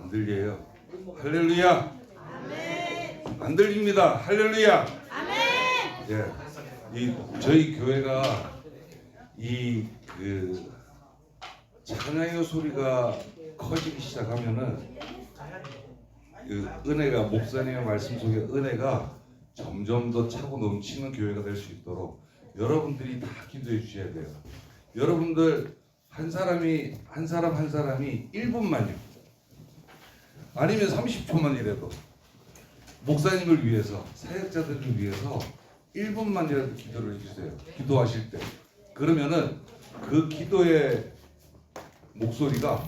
안 들려요. 할렐루야. 아멘. 안 들립니다. 할렐루야. 아멘. 예, 저희 교회가 찬양의 소리가 커지기 시작하면은 은혜가, 목사님의 말씀 속에 은혜가 점점 더 차고 넘치는 교회가 될 수 있도록 여러분들이 다 기도해 주셔야 돼요. 여러분들 한 사람이 한 사람이 1분만요. 아니면 30초만이라도 목사님을 위해서, 사역자들을 위해서 1분만이라도 기도를 해주세요. 기도하실 때. 그러면은 그 기도의 목소리가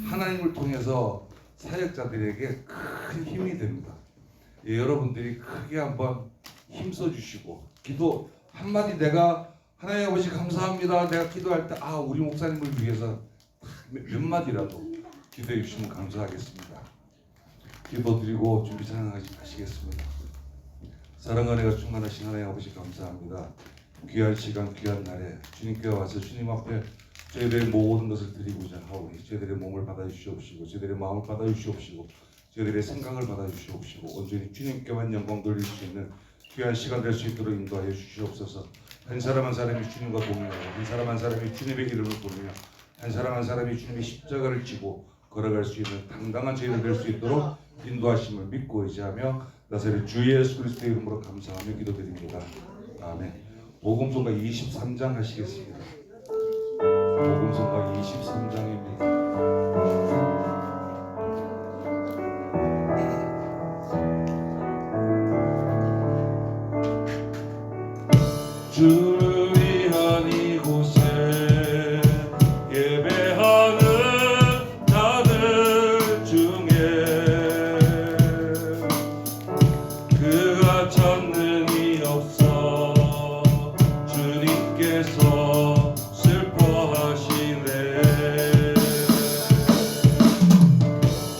하나님을 통해서 사역자들에게 큰 힘이 됩니다. 예, 여러분들이 크게 한번 힘써 주시고, 기도 한마디, 내가 하나님 아버지 감사합니다, 내가 기도할 때 우리 목사님을 위해서 몇 마디라도 기도해 주시면 감사하겠습니다. 기도드리고 준비 찬양하시겠습니다. 사랑 은혜가 충만하신 하나님 아버지 감사합니다. 귀한 시간, 귀한 날에 주님께 와서 주님 앞에 저희들의 모든 것을 드리고자 하오니 저희들의 몸을 받아주시옵시고, 저희들의 마음을 받아주시옵시고, 저희들의 생각을 받아주시옵시고, 온전히 주님께만 영광 돌릴 수 있는 귀한 시간 될 수 있도록 인도하여 주시옵소서. 한 사람 한 사람이 주님과 동행하고, 한 사람 한 사람이 주님의 이름을 부르며, 한 사람 한 사람이 주님의 십자가를 지고 걸어갈 수 있는 당당한 저희들 될 수 있도록 인도하심을 믿고 의지하며 나사렛 주 예수 그리스도의 이름으로 감사하며 기도드립니다. 아멘. 복음성가 23장 하시겠습니다. 복음성가 23장입니다. 주를 위한 이곳에 예배하는 자들 중에 그가 찾는 이 없어 주님께서 슬퍼하시네.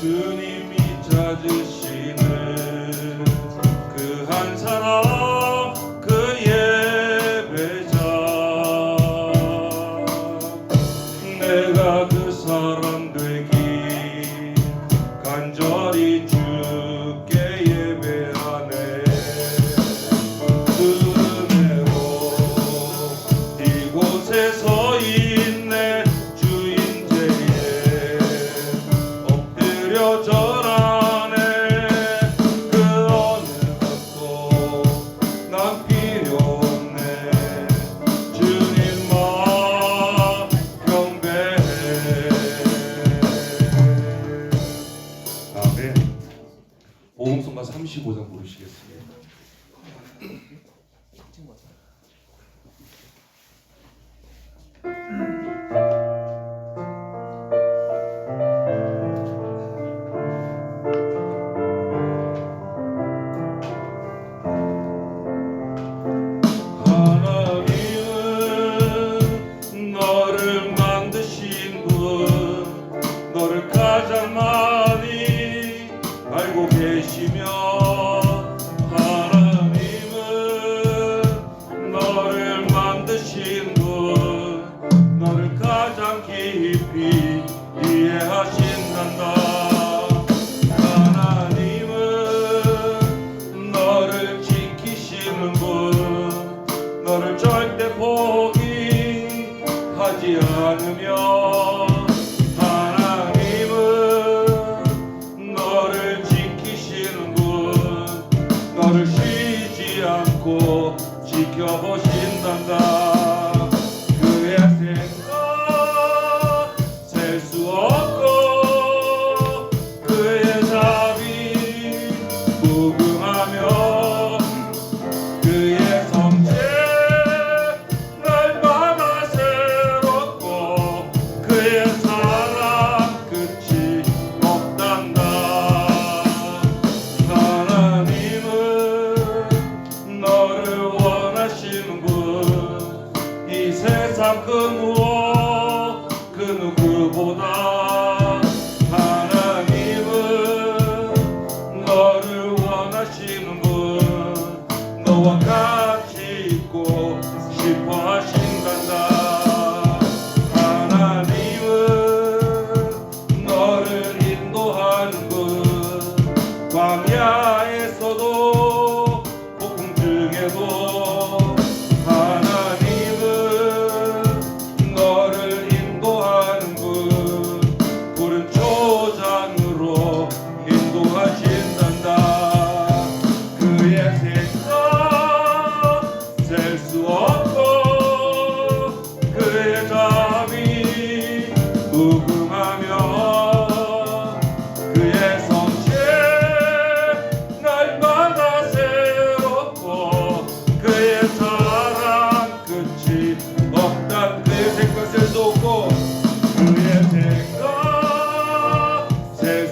주님이 찾으시는 그 한 사람, 그 예배자, 내가 그 사람 되기 간절히 주께 예배하네. 그 은혜로 이곳에 서 있네. 주인제에 엎드려 절하네. 그 어느 것도 난 필요 없네. 주님만 경배해. 아멘. 복음성가 35장 부르시겠습니다. 하나님은 너를 만드신 분, 너를 가장 많이 알고 계시며,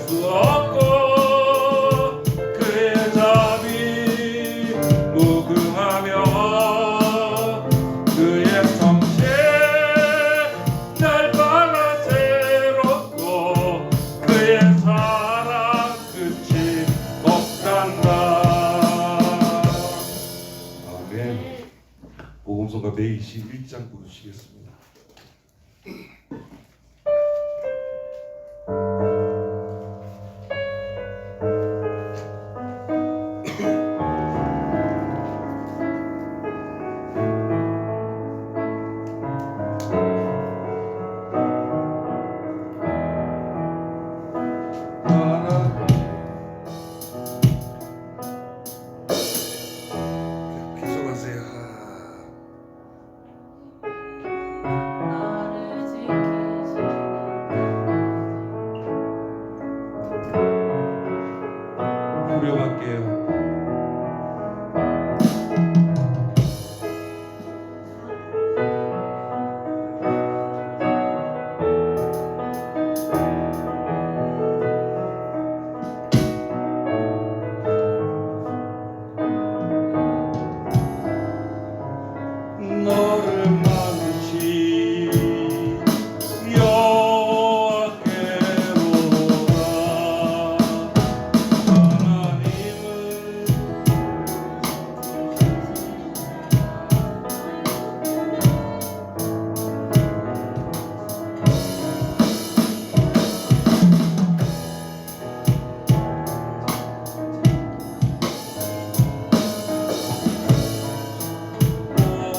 수 없고 그의 잠이 무궁하며 그의 성체 날마다 새롭고 그의 사랑 끝이 없단다. 아멘. 복음성가 121장 부르시겠습니다. 계속하세요. 나를 지키시는 후렴할게요. 너를 만지 여호와께로라. 하나님은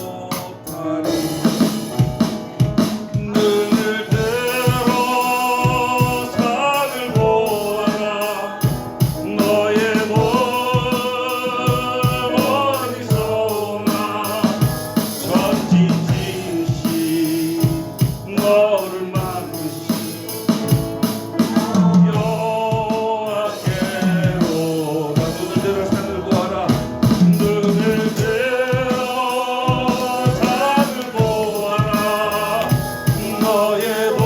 못하리. 눈을 들어 산을 보아라. 너의 몸 어디서 오나. 전지지으신 너를 만드신 여호와께로다. 눈을 들어 산을 보아라. 눈을 들어 산을 보아라. 너의 복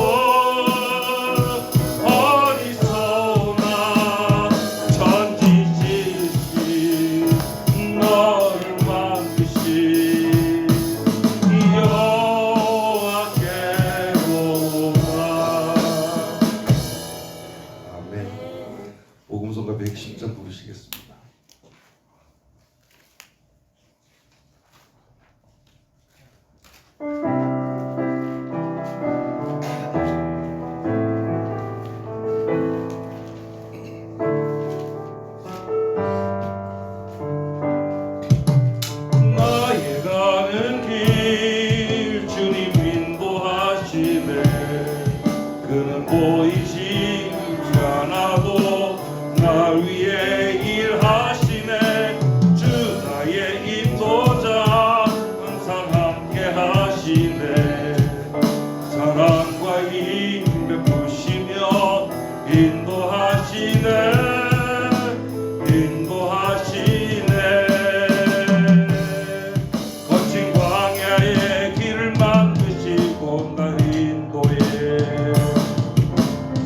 어디서 오나. 천지 지으신 너를 만드신 여호와께로다. 아멘. 복음성가 110장 부르시겠습니다. 나의 가는 길 주님 인도하시네. 그는 보이지 않아도 날 위해 일하시네. 주 나의 인도자 항상 함께 하시네. 사랑과 힘 베푸시며 인도하시네. 거친 광야에 길을 만드시고 날 인도해.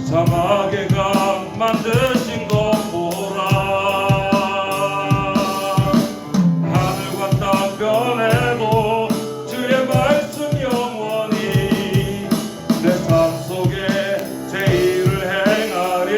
사막의 강 만드신 것 보라. 하늘과 땅 변해도 주의 말씀 영원히 내 삶 속에 제 일을 행하리.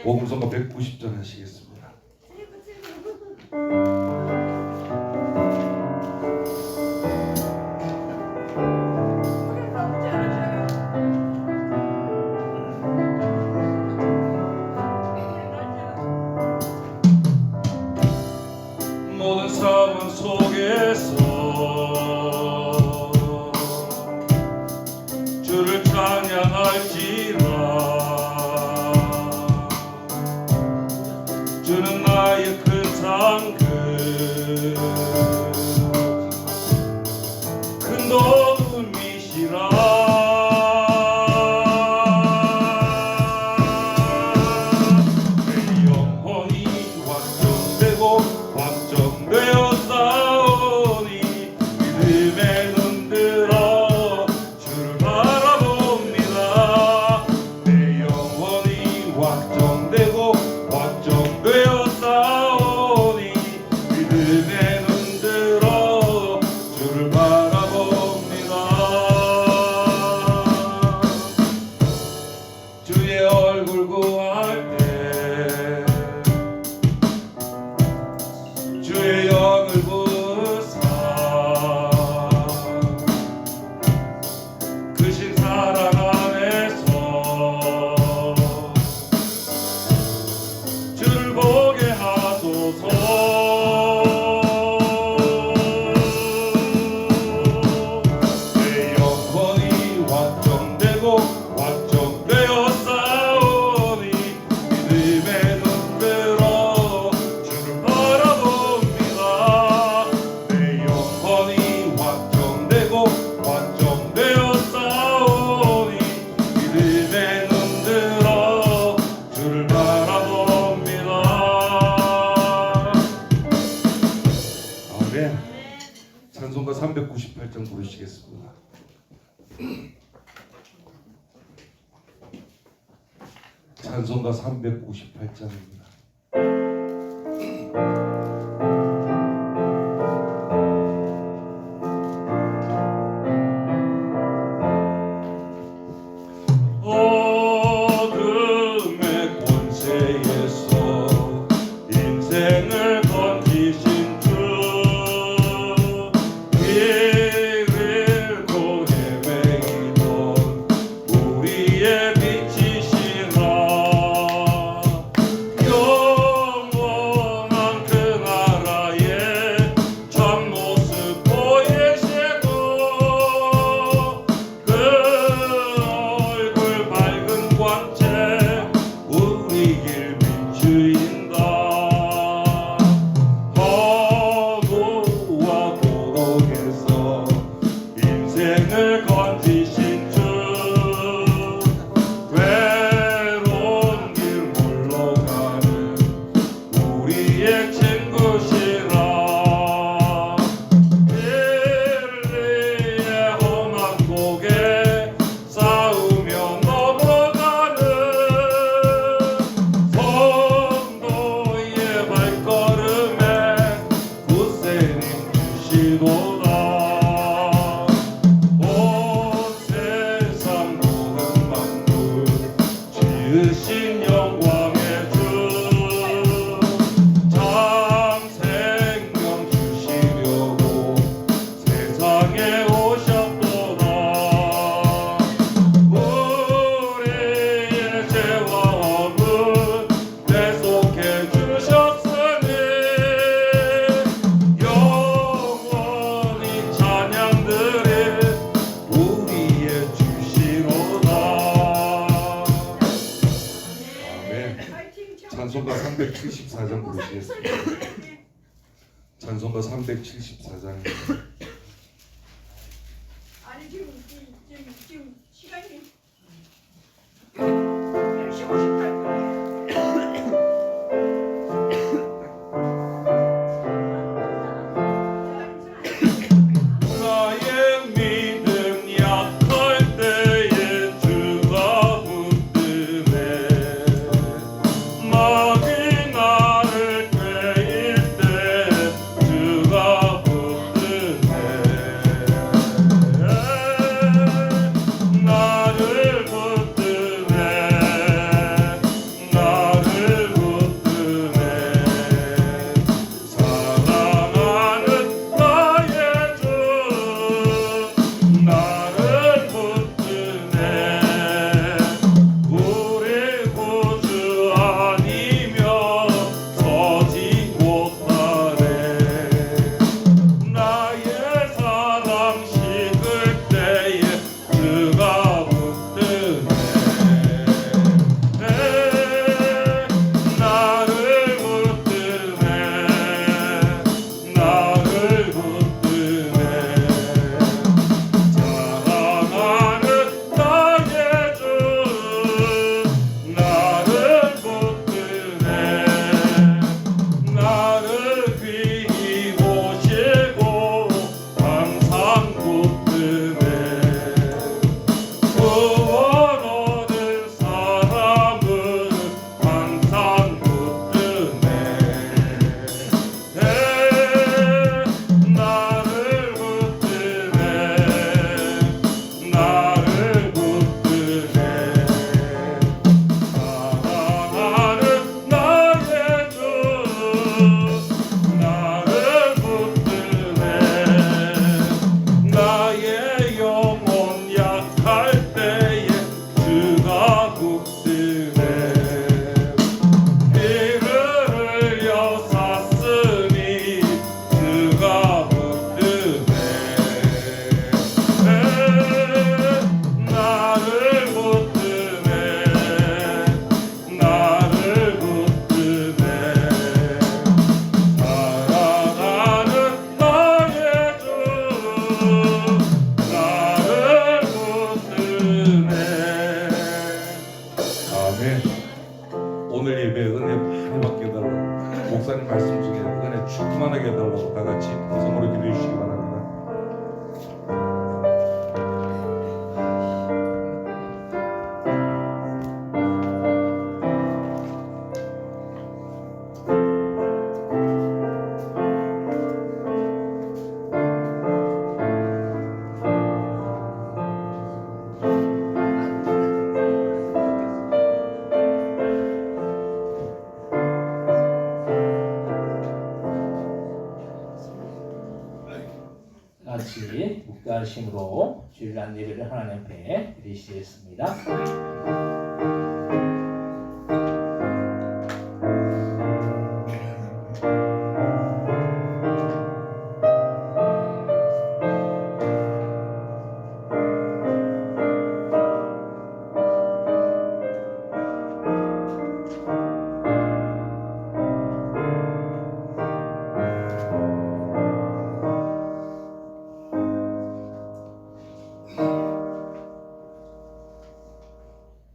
복음성가 190전 하시겠습니다. 모든 상황 속에서 주를 찬양할지라. 주는 나의 큰 상급, 큰 도움이시라. 내 영혼이 확정되고 확정되어 싸우니 믿음에 눈들어 주를 바라봅니다. 내 영혼이 확정되고 확정되어 싸우니 믿음에 눈들어 주를 바라봅니다. 주의 얼굴 구할 때 주의 영을 부으사 크신 사랑 안에서 주를 보게 하소서. 내 영혼이 확정되고 확정되어 싸우니 믿음에 눈들어 주를 바라봅니다. 내 영혼이 확정되고 확정되어 싸우니 믿음에 눈들어 주를 바라봅니다. 아멘. 찬송가 398장 부르시겠습니다. 찬송가 398장입니다. 어둠의 권세에서 인생을 건지신 주, 길을 고 헤매이던 우리의 빛이시라. 영원한 그 나라의 참모습 보이시고 그 얼굴 밝은 광채 우리 길 비추인다. 허구와 도덕에서 인생을 건지신 주, 외로운 길 홀로 가는 우리의 친구시라. 진리의 험한 고개 싸우며 넘어가는 성도의 발걸음에 굳세림 주시도다. 온 세상 모든 만물 지으신 영광의 주, 참 생명 주시려고 세상에 오셨도다. 우리의 죄와 허물 대속해 주셨으니 영원히 찬양드릴 우리의 주시로다. 아멘. 찬송가 374장 부르시겠습니다. 찬송가 374장입니다. 아니 지금 시간이 10시 58분이에요. 나의 믿음 약할 때에 주가 붙드네. 마귀 나를 꾀일 때 주가 붙드네. 나 인내하심으로 주일날 예배를 하나님 앞에 드리시겠습니다.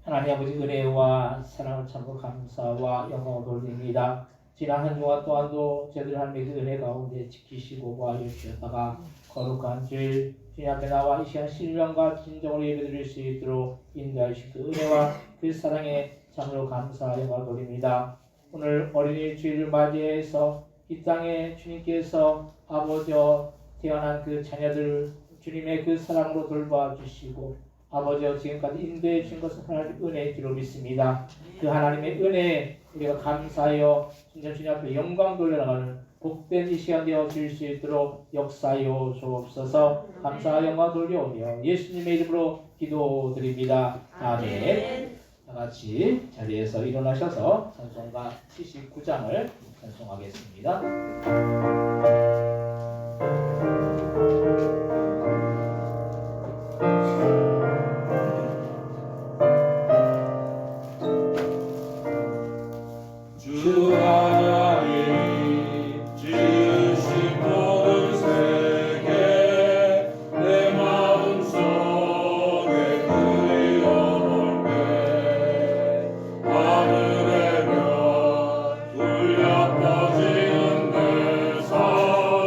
하나님 아버지 은혜와 사랑을 참고 감사와 영광을 돌립니다. 지난 한 주간 또한도 저희들 하나님의 그 은혜 가운데 지키시고 보호하여 주셨다가 거룩한 주일 주님 앞에 나와 이 시간 신령과 진정으로 예배드릴 수 있도록 인도하신 그 은혜와 그 사랑에 참으로 감사 영광을 돌립니다. 오늘 어린이 주일을 맞이해서 이 땅에 주님께서 아버지여 태어난 그 자녀들 주님의 그 사랑으로 돌봐 주시고 아버지여 지금까지 인도해 주신 것은 하나님의 은혜인 줄로 믿습니다. 그 하나님의 은혜에 우리가 감사하여 진짜 주님 앞에 영광 돌려나가는 복된 이 시간 되어 줄 수 있도록 역사하여 주옵소서. 감사와 영광 돌려오며 예수님의 이름으로 기도드립니다. 아멘. 다 같이 자리에서 일어나셔서 찬송가 79장을 찬송하겠습니다. 주 하나님 지으신 모든 세계 내 마음속에 그리워볼 때 하늘의 별 울려 퍼지는 내 삶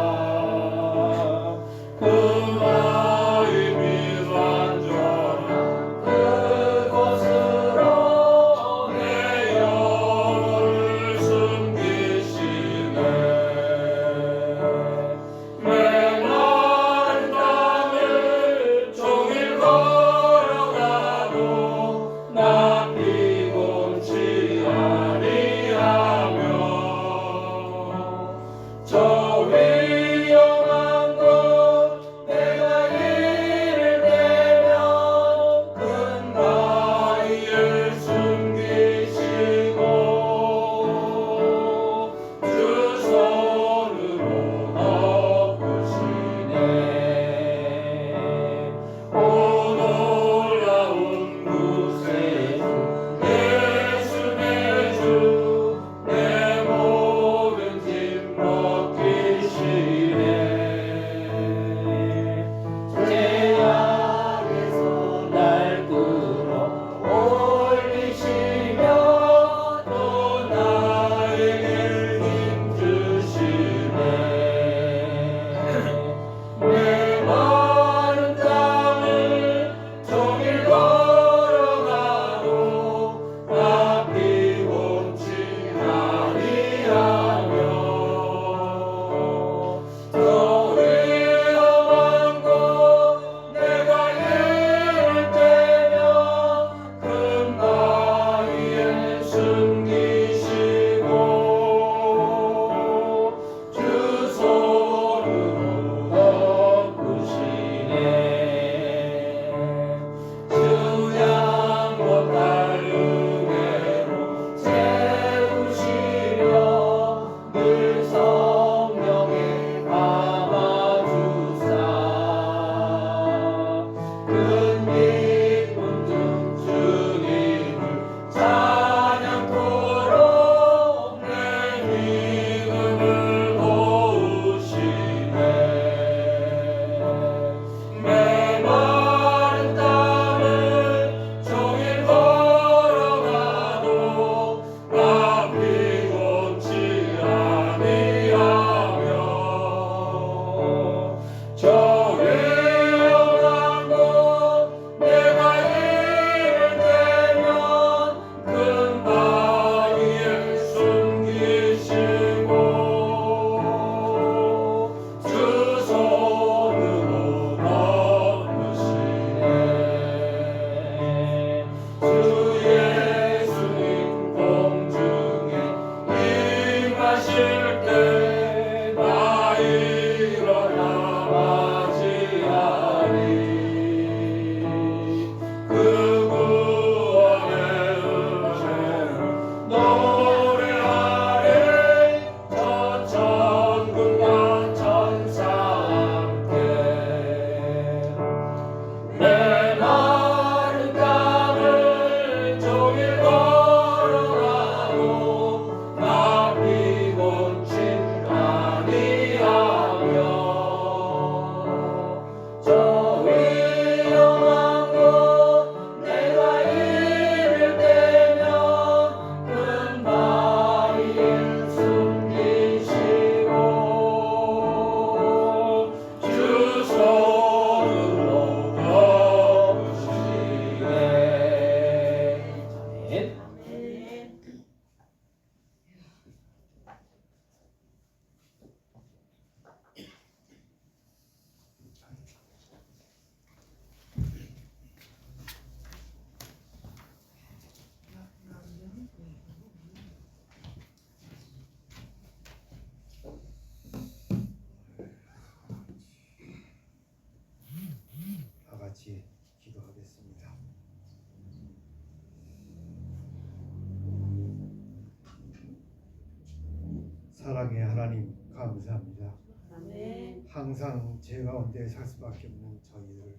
항상 죄 가운데 살 수밖에 없는 저희들,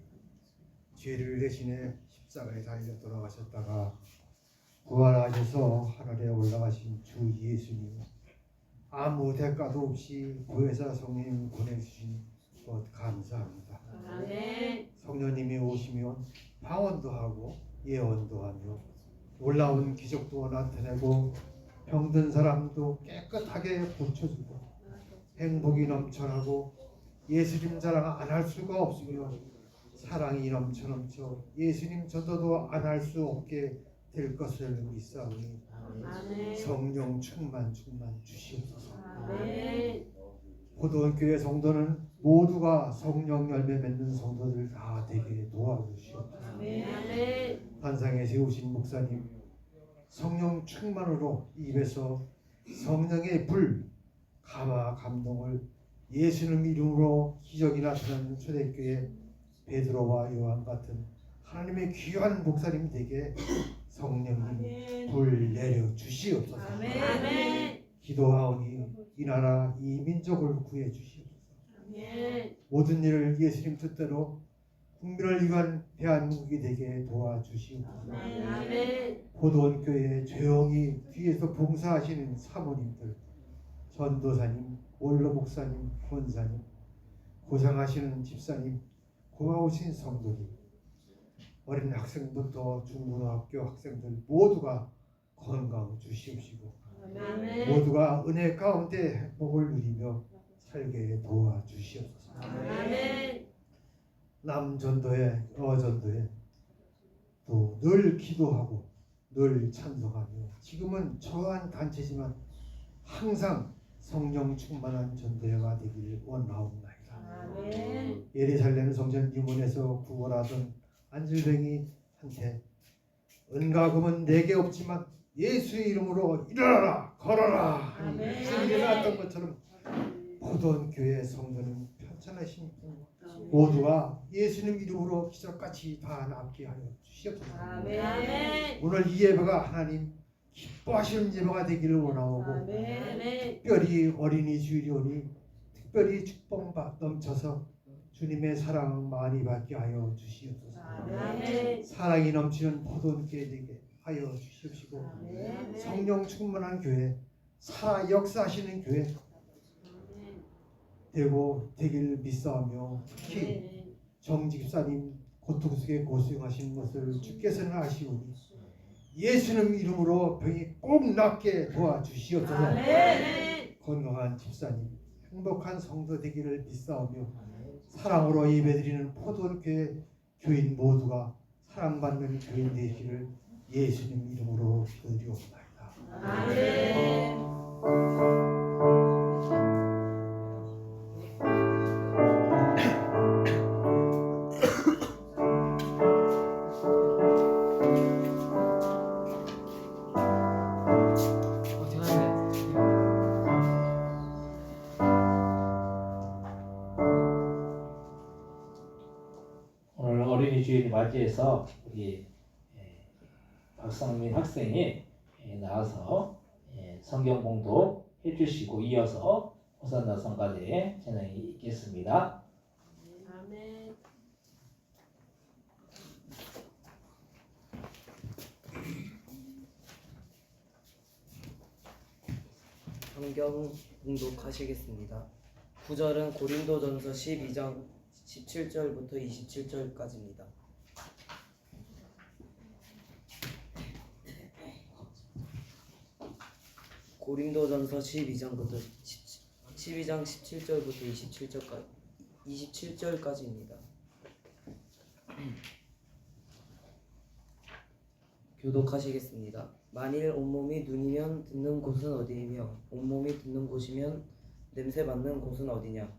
죄를 대신해 십자가에 달려 돌아가셨다가 부활하셔서 하늘에 올라가신 주 예수님, 아무 대가도 없이 보혜사 성령 보내주신 것 감사합니다. 아멘. 성령님이 오시면 방언도 하고 예언도 하며 놀라운 기적도 나타내고 병든 사람도 깨끗하게 고쳐주고 행복이 넘쳐나고 예수님 자랑 안 할 수가 없으며 사랑이 넘쳐 예수님 전도도 안 할 수 없게 될 것을 믿사오니 아멘. 성령 충만 주시옵소서. 아멘. 포도원교회 성도는 모두가 성령 열매 맺는 성도들 다 되게 도와주시옵소서. 아멘. 환상에 세우신 목사님, 성령 충만으로 입에서 성령의 불, 감화 감동을 예수님 이름으로 기적이 나타나는 초대교회 베드로와 요한 같은 하나님의 귀한 목사님 되게 성령님 불 내려 주시옵소서. 아멘. 기도하오니 이 나라 이 민족을 구해 주시옵소서. 아멘. 모든 일을 예수님 뜻대로 국민을 위한 대한민국이 되게 도와주시옵소서. 아멘. 포도원 교회에 조용히 뒤에서 봉사하시는 사모님들, 전도사님, 원로 목사님, 권사님, 고생하시는 집사님, 고마우신 성도들, 어린 학생부터 중고등학교 학생들 모두가 건강 주시옵시고 아멘. 모두가 은혜 가운데 행복을 누리며 살게 도와주시옵소서. 아멘. 남전도회, 여전도회 또 늘 기도하고 늘 찬송하며 지금은 초한 단체지만 항상 성령 충만한 전도회가 되기를 원하옵나이다. 아멘. 예루살렘 성전 유문에서 구걸하던 안질뱅이한테 은가금은 내게 없지만 예수의 이름으로 일어나라 걸어라 하니 아멘. 무슨 일이 일어났던 것처럼 모든 교회 성도는 편찮으신 모두가 예수님 이름으로 기적같이 다 낫게 하여 주시옵소서. 아멘. 오늘 이 예배가 하나님 기뻐하시는 예배가 되기를 원하오고 아멘. 특별히 어린이 주일이오니 특별히 축복 넘쳐서 주님의 사랑 많이 받게 하여 주시옵소서. 아멘. 사랑이 넘치는 포도원교회 되게 하여 주시옵시고 아멘. 성령 충만한 교회, 살아 역사하시는 교회 되고 되길 믿사오며 특히 정직사님 고통 속에 고생하시는 것을 주께서는 아시오니 예수님 이름으로 병이 꼭 낫게 도와주시옵소서. 아멘. 건강한 집사님, 행복한 성도 되기를 믿사오며 사랑으로 예배드리는 포도원교회 교인 모두가 사랑받는 교인 되시기를 예수님 이름으로 기도드리옵나이다. 아멘. 오늘 어린이 주일 맞이해서 우리 박상민 학생이 나와서 성경 봉독 해주시고 이어서 호산나 성가대 진행이 있겠습니다. 아멘. 성경 봉독하시겠습니다. 구절은 고린도전서 12장 17절부터 27절까지입니다. 고린도전서 12장 17절부터 27절까지입니다. 교독하시겠습니다. 만일 온몸이 눈이면 듣는 곳은 어디이며 온몸이 듣는 곳이면 냄새 맡는 곳은 어디냐?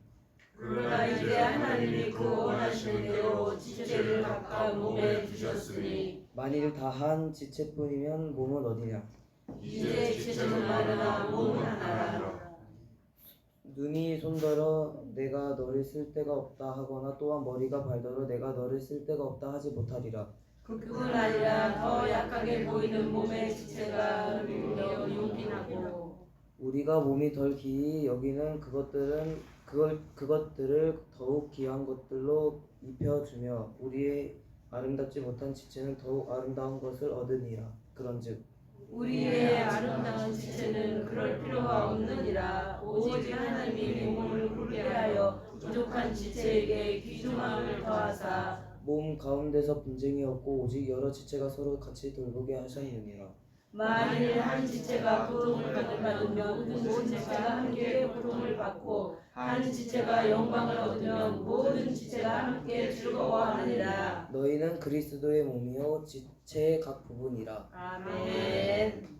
그러나 이제 하나님이 그 원하시는 대로 지체를 각각 몸에 주셨으니 만일 다한 지체뿐이면 몸은 어디냐? 이제 지체는 많으나 몸은 하나라. 눈이 손더러 내가 너를 쓸 데가 없다 하거나 또한 머리가 발더러 내가 너를 쓸 데가 없다 하지 못하리라. 그뿐 아니라 더 약하게 보이는 몸의 지체가 눈여 용기나고 우리가 몸이 덜 기이 여기는 그것들은 그것들을 더욱 귀한 것들로 입혀주며 우리의 아름답지 못한 지체는 더욱 아름다운 것을 얻으니라. 그런즉 우리의 아름다운 지체는 그럴 필요가 없느니라. 오직 하나님이 몸을 후배하여 부족한 지체에게 귀중함을 더하사 몸 가운데서 분쟁이 없고 오직 여러 지체가 서로 같이 돌보게 하셨느니라. 만일 한 지체가 고통을 받으면 모든 지체가 함께 고통을 받고 한 지체가 영광을 얻으면 모든 지체가 함께 즐거워하느니라. 너희는 그리스도의 몸이요 지체의 각 부분이라. 아멘.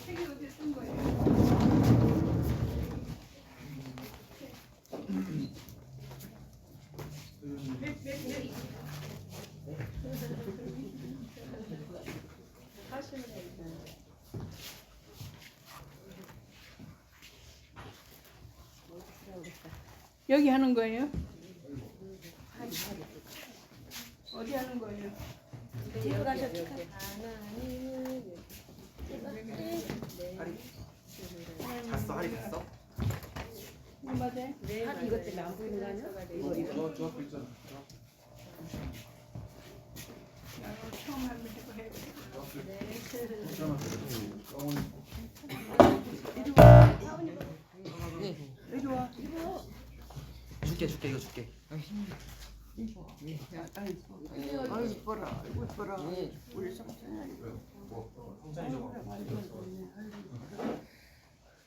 책이 어디 쓴 거예요? 몇 하시면 되겠다. 여기 하는 거예요? 어디 하는 거예요? 집에 가셨죠? 갔어? 할인 갔어? 이거 맞아요? 한 이것 때문에 안 보이는 거 아니야? 저 앞에 있잖아. 처음 하면 이거 해요. 이리 와. 줄게 이거 줄게. 아이고 이뻐라. 아이고 이뻐라. 우리 성찬아 이거.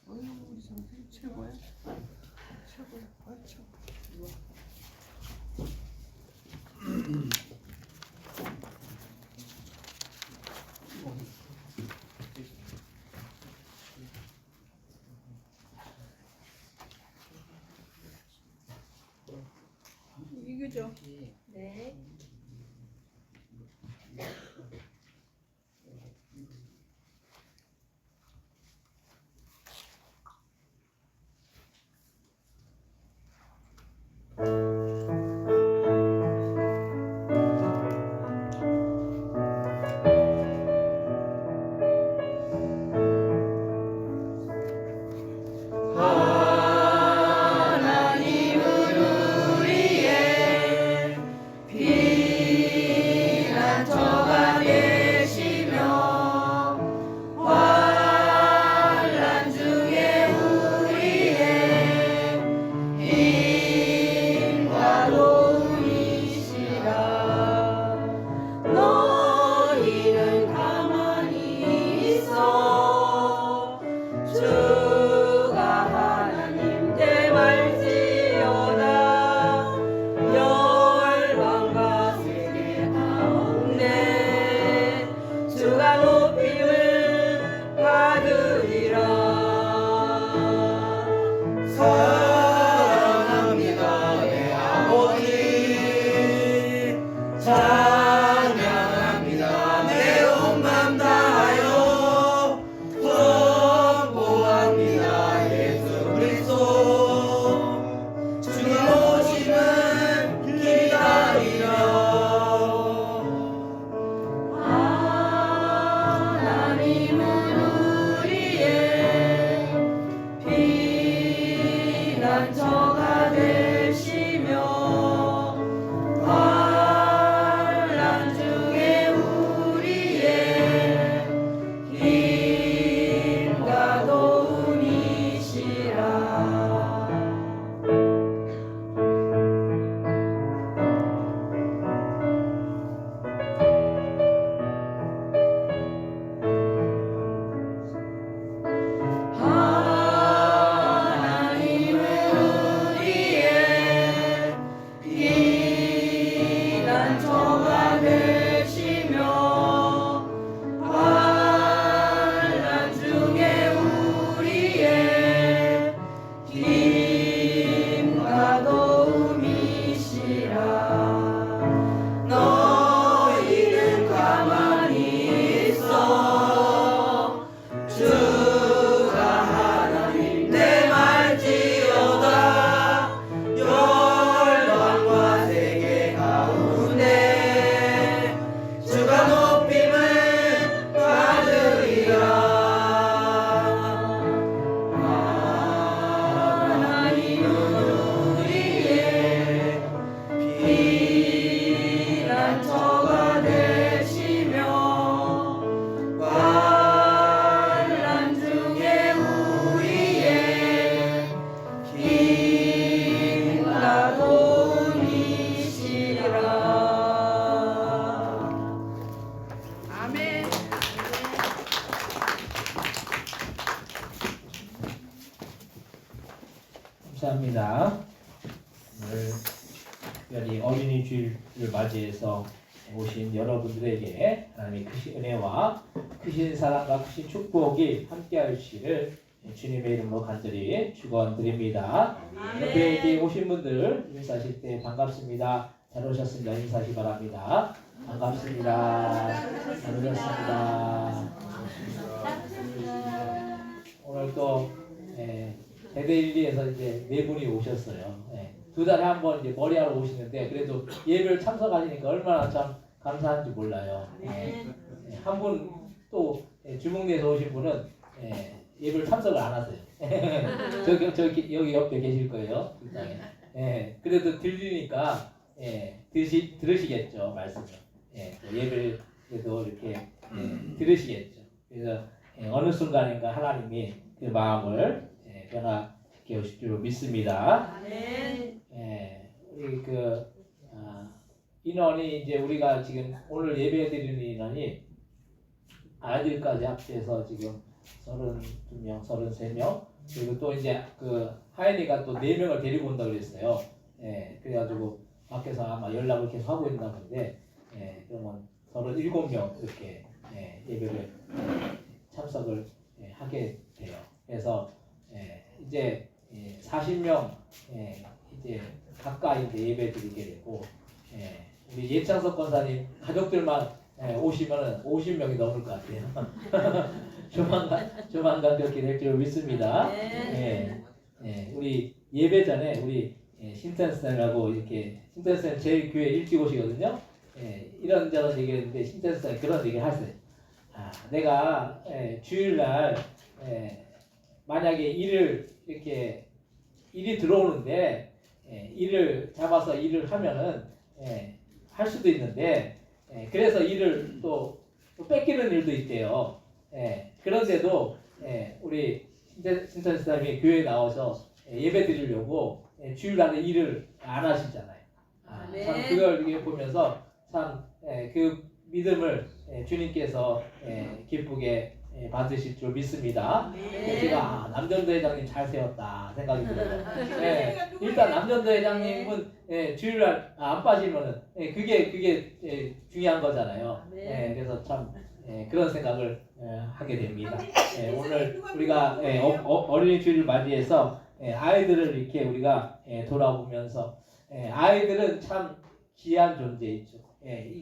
어휴 우리 성찬이 최고야. 최고야. 최고. 이거죠? 네. 감사합니다. 오늘 특별히 어린이 주일을 맞이해서 오신 여러분들에게 하나님의 크신 은혜와 크신 사랑과 크신 축복이 함께할 시를 주님의 이름으로 간절히 축원드립니다. 옆에 이렇게 오신 분들 인사하실 때 반갑습니다. 잘 오셨습니다. 인사하시 바랍니다. 반갑습니다. 잘 오셨습니다. 오늘 또 대대일리에서 이제 네 분이 오셨어요. 두 달에 한 번 이제 머리하러 오시는데 그래도 예배를 참석하시니까 얼마나 참 감사한지 몰라요. 한 분 또 주목리에서 오신 분은 예배를 참석을 안 하세요. 여기 옆에 계실 거예요. 그래도 들리니까 들으시겠죠 말씀을. 예배를 그래도 이렇게 들으시겠죠. 그래서 어느 순간인가 하나님이 그 마음을 변화시켜 오실 줄 믿습니다. 우리 인원이 이제 우리가 지금 오늘 예배 드리는 인원이 아이들까지 합해서 지금 32명, 33명 그리고 또 이제 그 하연이가 또 4명을 데리고 온다고 그랬어요. 그래가지고 밖에서 아마 연락을 계속 하고 있나 본데 그러면 37명 이렇게 예배를 참석을 하게 돼요. 그래서 이제 40명 이제 가까이 이제 예배 드리게 되고 우리 예창석 권사님 가족들만 오시면은 50명이 넘을 것 같아요. 조만간 그렇게 될 줄 믿습니다. 우리 예배 전에 우리 신탄스라고 이렇게 신탄스는 제일 교회 일찍 오시거든요. 이런저런 얘기를 했는데 신탄스는 그런 얘기를 하세요. 내가 주일날 만약에 일이 들어오는데 일을 잡아서 일을 하면은 할 수도 있는데 그래서 일을 또 뺏기는 일도 있대요. 그런데도 우리 신천지사님이 교회에 나와서 예배 드리려고 주일날에 일을 안 하시잖아요. 참 그걸 이렇게 보면서 참 그 믿음을 주님께서 기쁘게 받으실 줄 믿습니다. 제가 남전도 회장님 잘 세웠다 생각이 들어요. 일단 남전도 회장님은 주일날 안 빠지면은 그게 중요한 거잖아요. 그래서 참 그런 생각을 하게 됩니다. 오늘 우리가 어린이 주일을 맞이해서 아이들을 이렇게 우리가 돌아보면서 아이들은 참 귀한 존재이죠.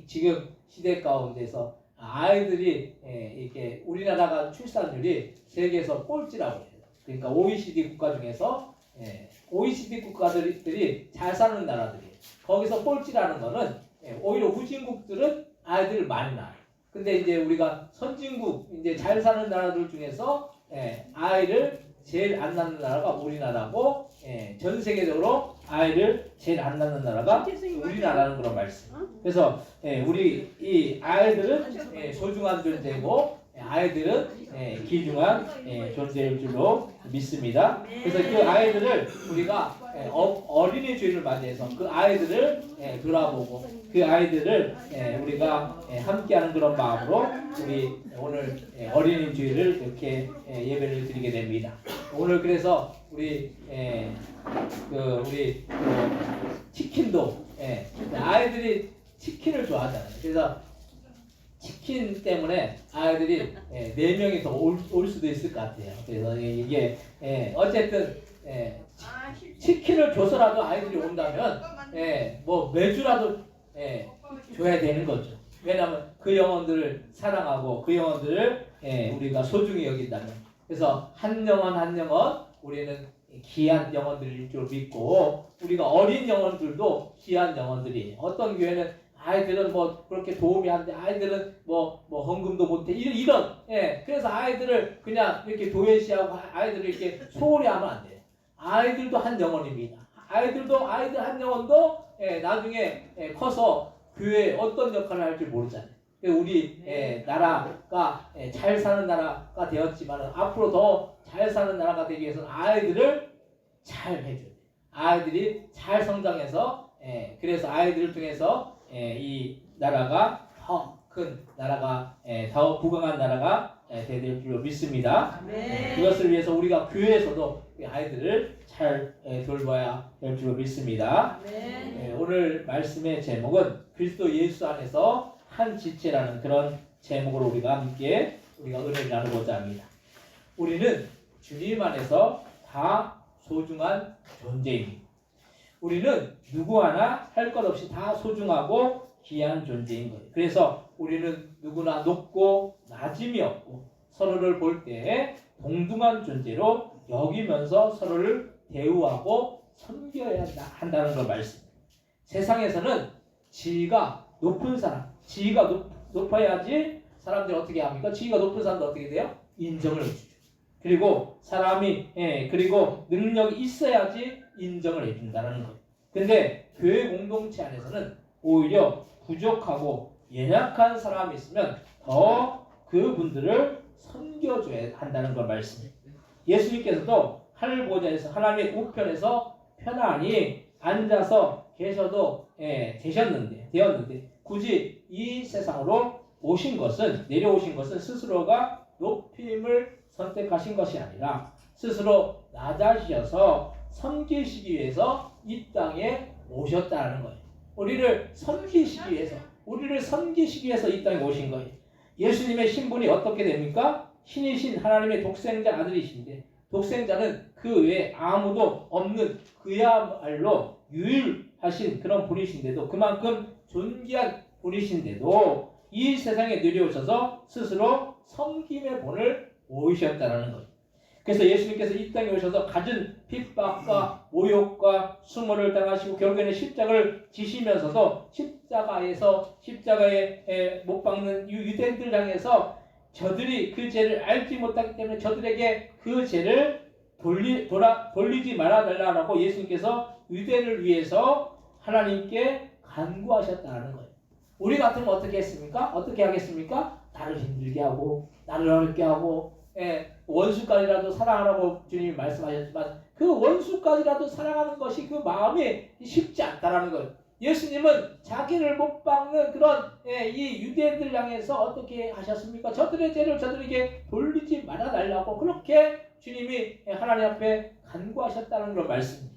지금 시대 가운데서 아이들이 이렇게 우리나라가 출산율이 세계에서 꼴찌라고 해요. 그러니까 OECD 국가 중에서 OECD 국가들이 잘 사는 나라들이에요. 거기서 꼴찌라는 거는 오히려 후진국들은 아이들을 많이 낳아요. 근데 이제 우리가 선진국 이제 잘 사는 나라들 중에서 아이를 제일 안 낳는 나라가 우리나라고 전 세계적으로 아이를 제일 안 낳는 나라가 우리나라는 그런 말씀. 그래서 우리 이 아이들은 소중한 존재고 아이들은 귀중한 존재일 줄로 믿습니다. 그래서 그 아이들을 우리가 어린이 주일을 맞이해서 그 아이들을 돌아보고 그 아이들을 우리가 함께하는 그런 마음으로 우리 오늘 어린이 주일을 이렇게 예배를 드리게 됩니다. 오늘 그래서 우리 치킨도 아이들이 치킨을 좋아하잖아요. 그래서 치킨 때문에 아이들이 4명이 더 올 수도 있을 것 같아요. 그래서 이게 어쨌든 치킨을 줘서라도 아이들이 온다면 뭐 매주라도 줘야 되는 거죠. 왜냐하면 그 영혼들을 사랑하고 그 영혼들을 우리가 소중히 여긴다면. 그래서 한 영혼 한 영혼 우리는 귀한 영혼들일 줄 믿고 우리가 어린 영혼들도 귀한 영혼들이 어떤 교회는 아이들은 뭐 그렇게 도움이 안 돼. 아이들은 뭐 헌금도 못 해. 이런 그래서 아이들을 그냥 이렇게 도외시하고 아이들을 이렇게 소홀히 하면 안 돼요. 아이들도 한 영혼입니다. 아이들 한 영혼도 나중에 커서 교회에 어떤 역할을 할지 모르잖아요. 우리 나라가 잘 사는 나라가 되었지만 앞으로 더 잘 사는 나라가 되기 위해서는 아이들을 잘 해줘야 돼요. 아이들이 잘 성장해서 그래서 아이들을 통해서 이 나라가 더 큰 나라가 더 부강한 나라가 될 줄로 믿습니다. 아멘. 그것을 위해서 우리가 교회에서도 이 아이들을 잘 돌봐야 될 줄로 믿습니다. 아멘. 오늘 말씀의 제목은 그리스도 예수 안에서 한 지체라는 그런 제목으로 우리가 함께 은혜를 나누고자 합니다. 우리는 주님 안에서 다 소중한 존재입니다. 우리는 누구 하나 할 것 없이 다 소중하고 귀한 존재인 거예요. 그래서 우리는 누구나 높고 낮음이 없고 서로를 볼 때 동등한 존재로 여기면서 서로를 대우하고 섬겨야 한다는 걸 말씀. 세상에서는 지위가 높은 사람, 지위가 높아야지 사람들이 어떻게 합니까? 지위가 높은 사람도 어떻게 돼요? 인정을 해주죠. 그리고 사람이 그리고 능력이 있어야지 인정을 해준다는 거예요. 근데 교회 공동체 안에서는 오히려 부족하고 연약한 사람이 있으면 더 그분들을 섬겨줘야 한다는 걸 말씀해요. 예수님께서도 하늘 보좌에서 하나님의 우편에서 편안히 앉아서 계셔도 되었는데 굳이 이 세상으로 내려오신 것은 스스로가 높임을 선택하신 것이 아니라 스스로 낮아지셔서 섬기시기 위해서 이 땅에 오셨다는 거예요. 우리를 섬기시기 위해서 이 땅에 오신 거예요. 예수님의 신분이 어떻게 됩니까? 신이신 하나님의 독생자 아들이신데 독생자는 그 외에 아무도 없는 그야말로 유일하신 그런 분이신데도 그만큼 존귀한 분이신데도 이 세상에 내려오셔서 스스로 섬김의 본을 보이셨다는 거예요. 그래서 예수님께서 이 땅에 오셔서 갖은 핍박과 모욕과 수모를 당하시고 결국에는 십자가를 지시면서도 십자가에 못 박는 유대인들 향해서 저들이 그 죄를 알지 못하기 때문에 저들에게 그 죄를 돌리지 말아달라고 예수님께서 유대인을 위해서 하나님께 간구하셨다는 거예요. 우리 같으면 어떻게 했습니까? 어떻게 하겠습니까? 나를 힘들게 하고 나를 어렵게 하고 원수까지라도 사랑하라고 주님이 말씀하셨지만 그 원수까지라도 사랑하는 것이 그 마음이 쉽지 않다라는 거예요. 예수님은 자기를 못 박는 그런 이 유대인들 향해서 어떻게 하셨습니까? 저들의 죄를 저들에게 돌리지 말아달라고 그렇게 주님이 하나님 앞에 간구하셨다는 걸 말씀입니다.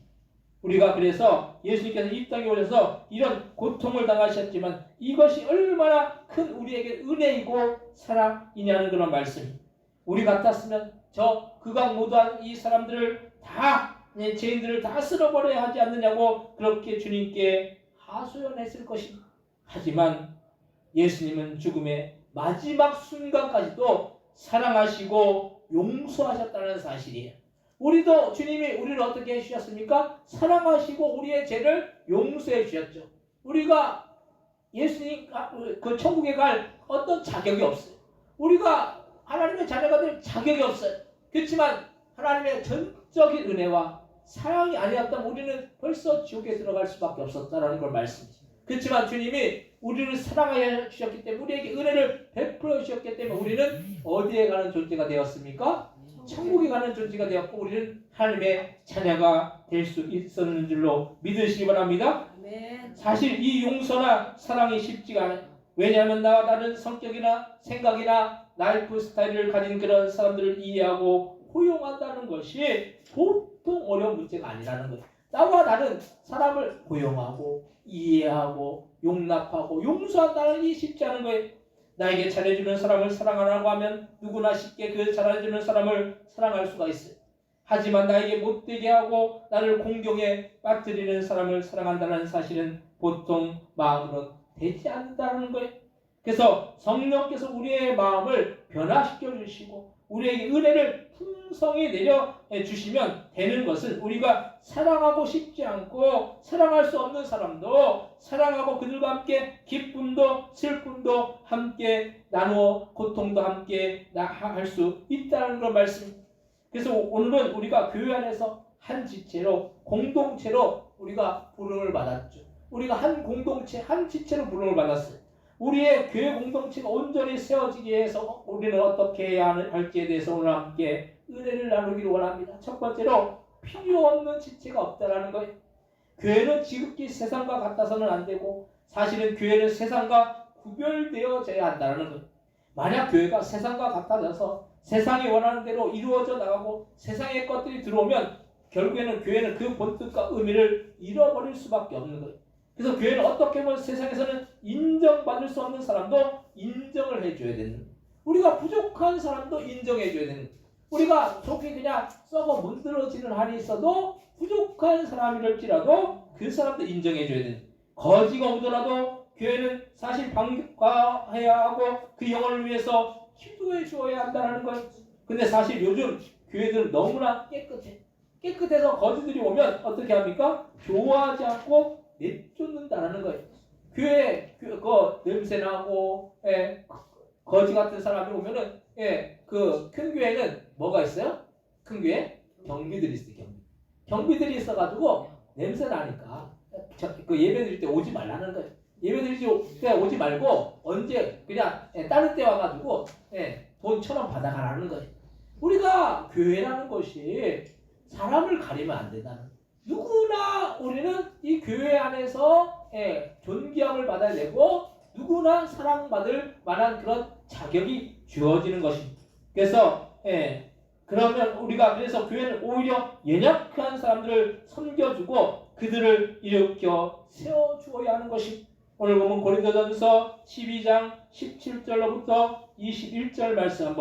우리가 그래서 예수님께서 이 땅에 오셔서 이런 고통을 당하셨지만 이것이 얼마나 큰 우리에게 은혜이고 사랑이냐는 그런 말씀입니다. 우리 같았으면 저 극악무도한 이 사람들을 다 죄인들을 다 쓸어버려야 하지 않느냐고 그렇게 주님께 하소연했을 것입니다. 하지만 예수님은 죽음의 마지막 순간까지도 사랑하시고 용서하셨다는 사실이에요. 우리도 주님이 우리를 어떻게 해주셨습니까? 사랑하시고 우리의 죄를 용서해 주셨죠. 우리가 예수님 그 천국에 갈 어떤 자격이 없어요. 우리가 하나님의 자녀가 될 자격이 없어요. 그렇지만 하나님의 전적인 은혜와 사랑이 아니었다면 우리는 벌써 지옥에 들어갈 수밖에 없었다는 걸 말씀이죠. 그렇지만 주님이 우리를 사랑하여 주셨기 때문에 우리에게 은혜를 베풀어 주셨기 때문에 우리는 어디에 가는 존재가 되었습니까? 천국에 가는 존재가 되었고 우리는 하나님의 자녀가 될 수 있었는 줄로 믿으시기 바랍니다. 아멘. 사실 이 용서나 사랑이 쉽지가 않아요. 왜냐하면 나와 다른 성격이나 생각이나 라이프 스타일을 가진 그런 사람들을 이해하고 포용한다는 것이 보통 어려운 문제가 아니라는 거예요. 나와 다른 사람을 포용하고 이해하고 용납하고 용서한다는 게 쉽지 않은 거예요. 나에게 잘해주는 사람을 사랑하라고 하면 누구나 쉽게 그 잘해주는 사람을 사랑할 수가 있어요. 하지만 나에게 못되게 하고 나를 공경에 빠뜨리는 사람을 사랑한다는 사실은 보통 마음으로 되지 않는다는 거예요. 그래서 성령께서 우리의 마음을 변화시켜 주시고 우리에게 은혜를 풍성히 내려주시면 되는 것은 우리가 사랑하고 싶지 않고 사랑할 수 없는 사람도 사랑하고 그들과 함께 기쁨도 슬픔도 함께 나누어 고통도 함께 할 수 있다는 걸 말씀입니다. 그래서 오늘은 우리가 교회 안에서 한 지체로 공동체로 우리가 부름을 받았죠. 우리가 한 공동체 한 지체로 부름을 받았어요. 우리의 교회 공동체가 온전히 세워지기 위해서 우리는 어떻게 해야 할지에 대해서 오늘 함께 은혜를 나누기를 원합니다. 첫 번째로 필요 없는 지체가 없다라는 거예요. 교회는 지극히 세상과 같아서는 안 되고 사실은 교회는 세상과 구별되어져야 한다는 거예요. 만약 교회가 세상과 같아져서 세상이 원하는 대로 이루어져 나가고 세상의 것들이 들어오면 결국에는 교회는 그 본뜻과 의미를 잃어버릴 수밖에 없는 거예요. 그래서 교회는 어떻게 보면 세상에서는 인정받을 수 없는 사람도 인정을 해줘야 되는 거예요. 우리가 부족한 사람도 인정해줘야 되는 거예요. 우리가 속이 그냥 썩어 문드러지는 한이 있어도 부족한 사람이랄지라도 그 사람도 인정해줘야 되는 거예요. 거지가 오더라도 교회는 사실 방과해야 하고 그 영혼을 위해서 기도해 주어야 한다는 거예요. 근데 사실 요즘 교회들은 너무나 깨끗해서 거지들이 오면 어떻게 합니까? 좋아하지 않고 내쫓는다는 거예요. 교회 그 냄새 나고 거지 같은 사람이 오면은 그 큰 교회는 뭐가 있어요? 큰 교회 경비들이 있어요. 경비들이 있어가지고 냄새 나니까 그 예배 드릴 때 오지 말라는 거예요. 예배 드릴 때 오지 말고 언제 그냥 다른 때 와가지고 돈 1,000원 받아가라는 거예요. 우리가 교회라는 것이 사람을 가리면 안 된다는 거예요. 누구나 우리는 이 교회 안에서 존귀함을 받아야 되고 누구나 사랑받을 만한 그런 자격이 주어지는 것입니다. 그래서 그러면 우리가 그래서 교회는 오히려 연약한 사람들을 섬겨주고 그들을 일으켜 세워주어야 하는 것입니다. 오늘 보면 고린도전서 12장 17절로부터 21절 말씀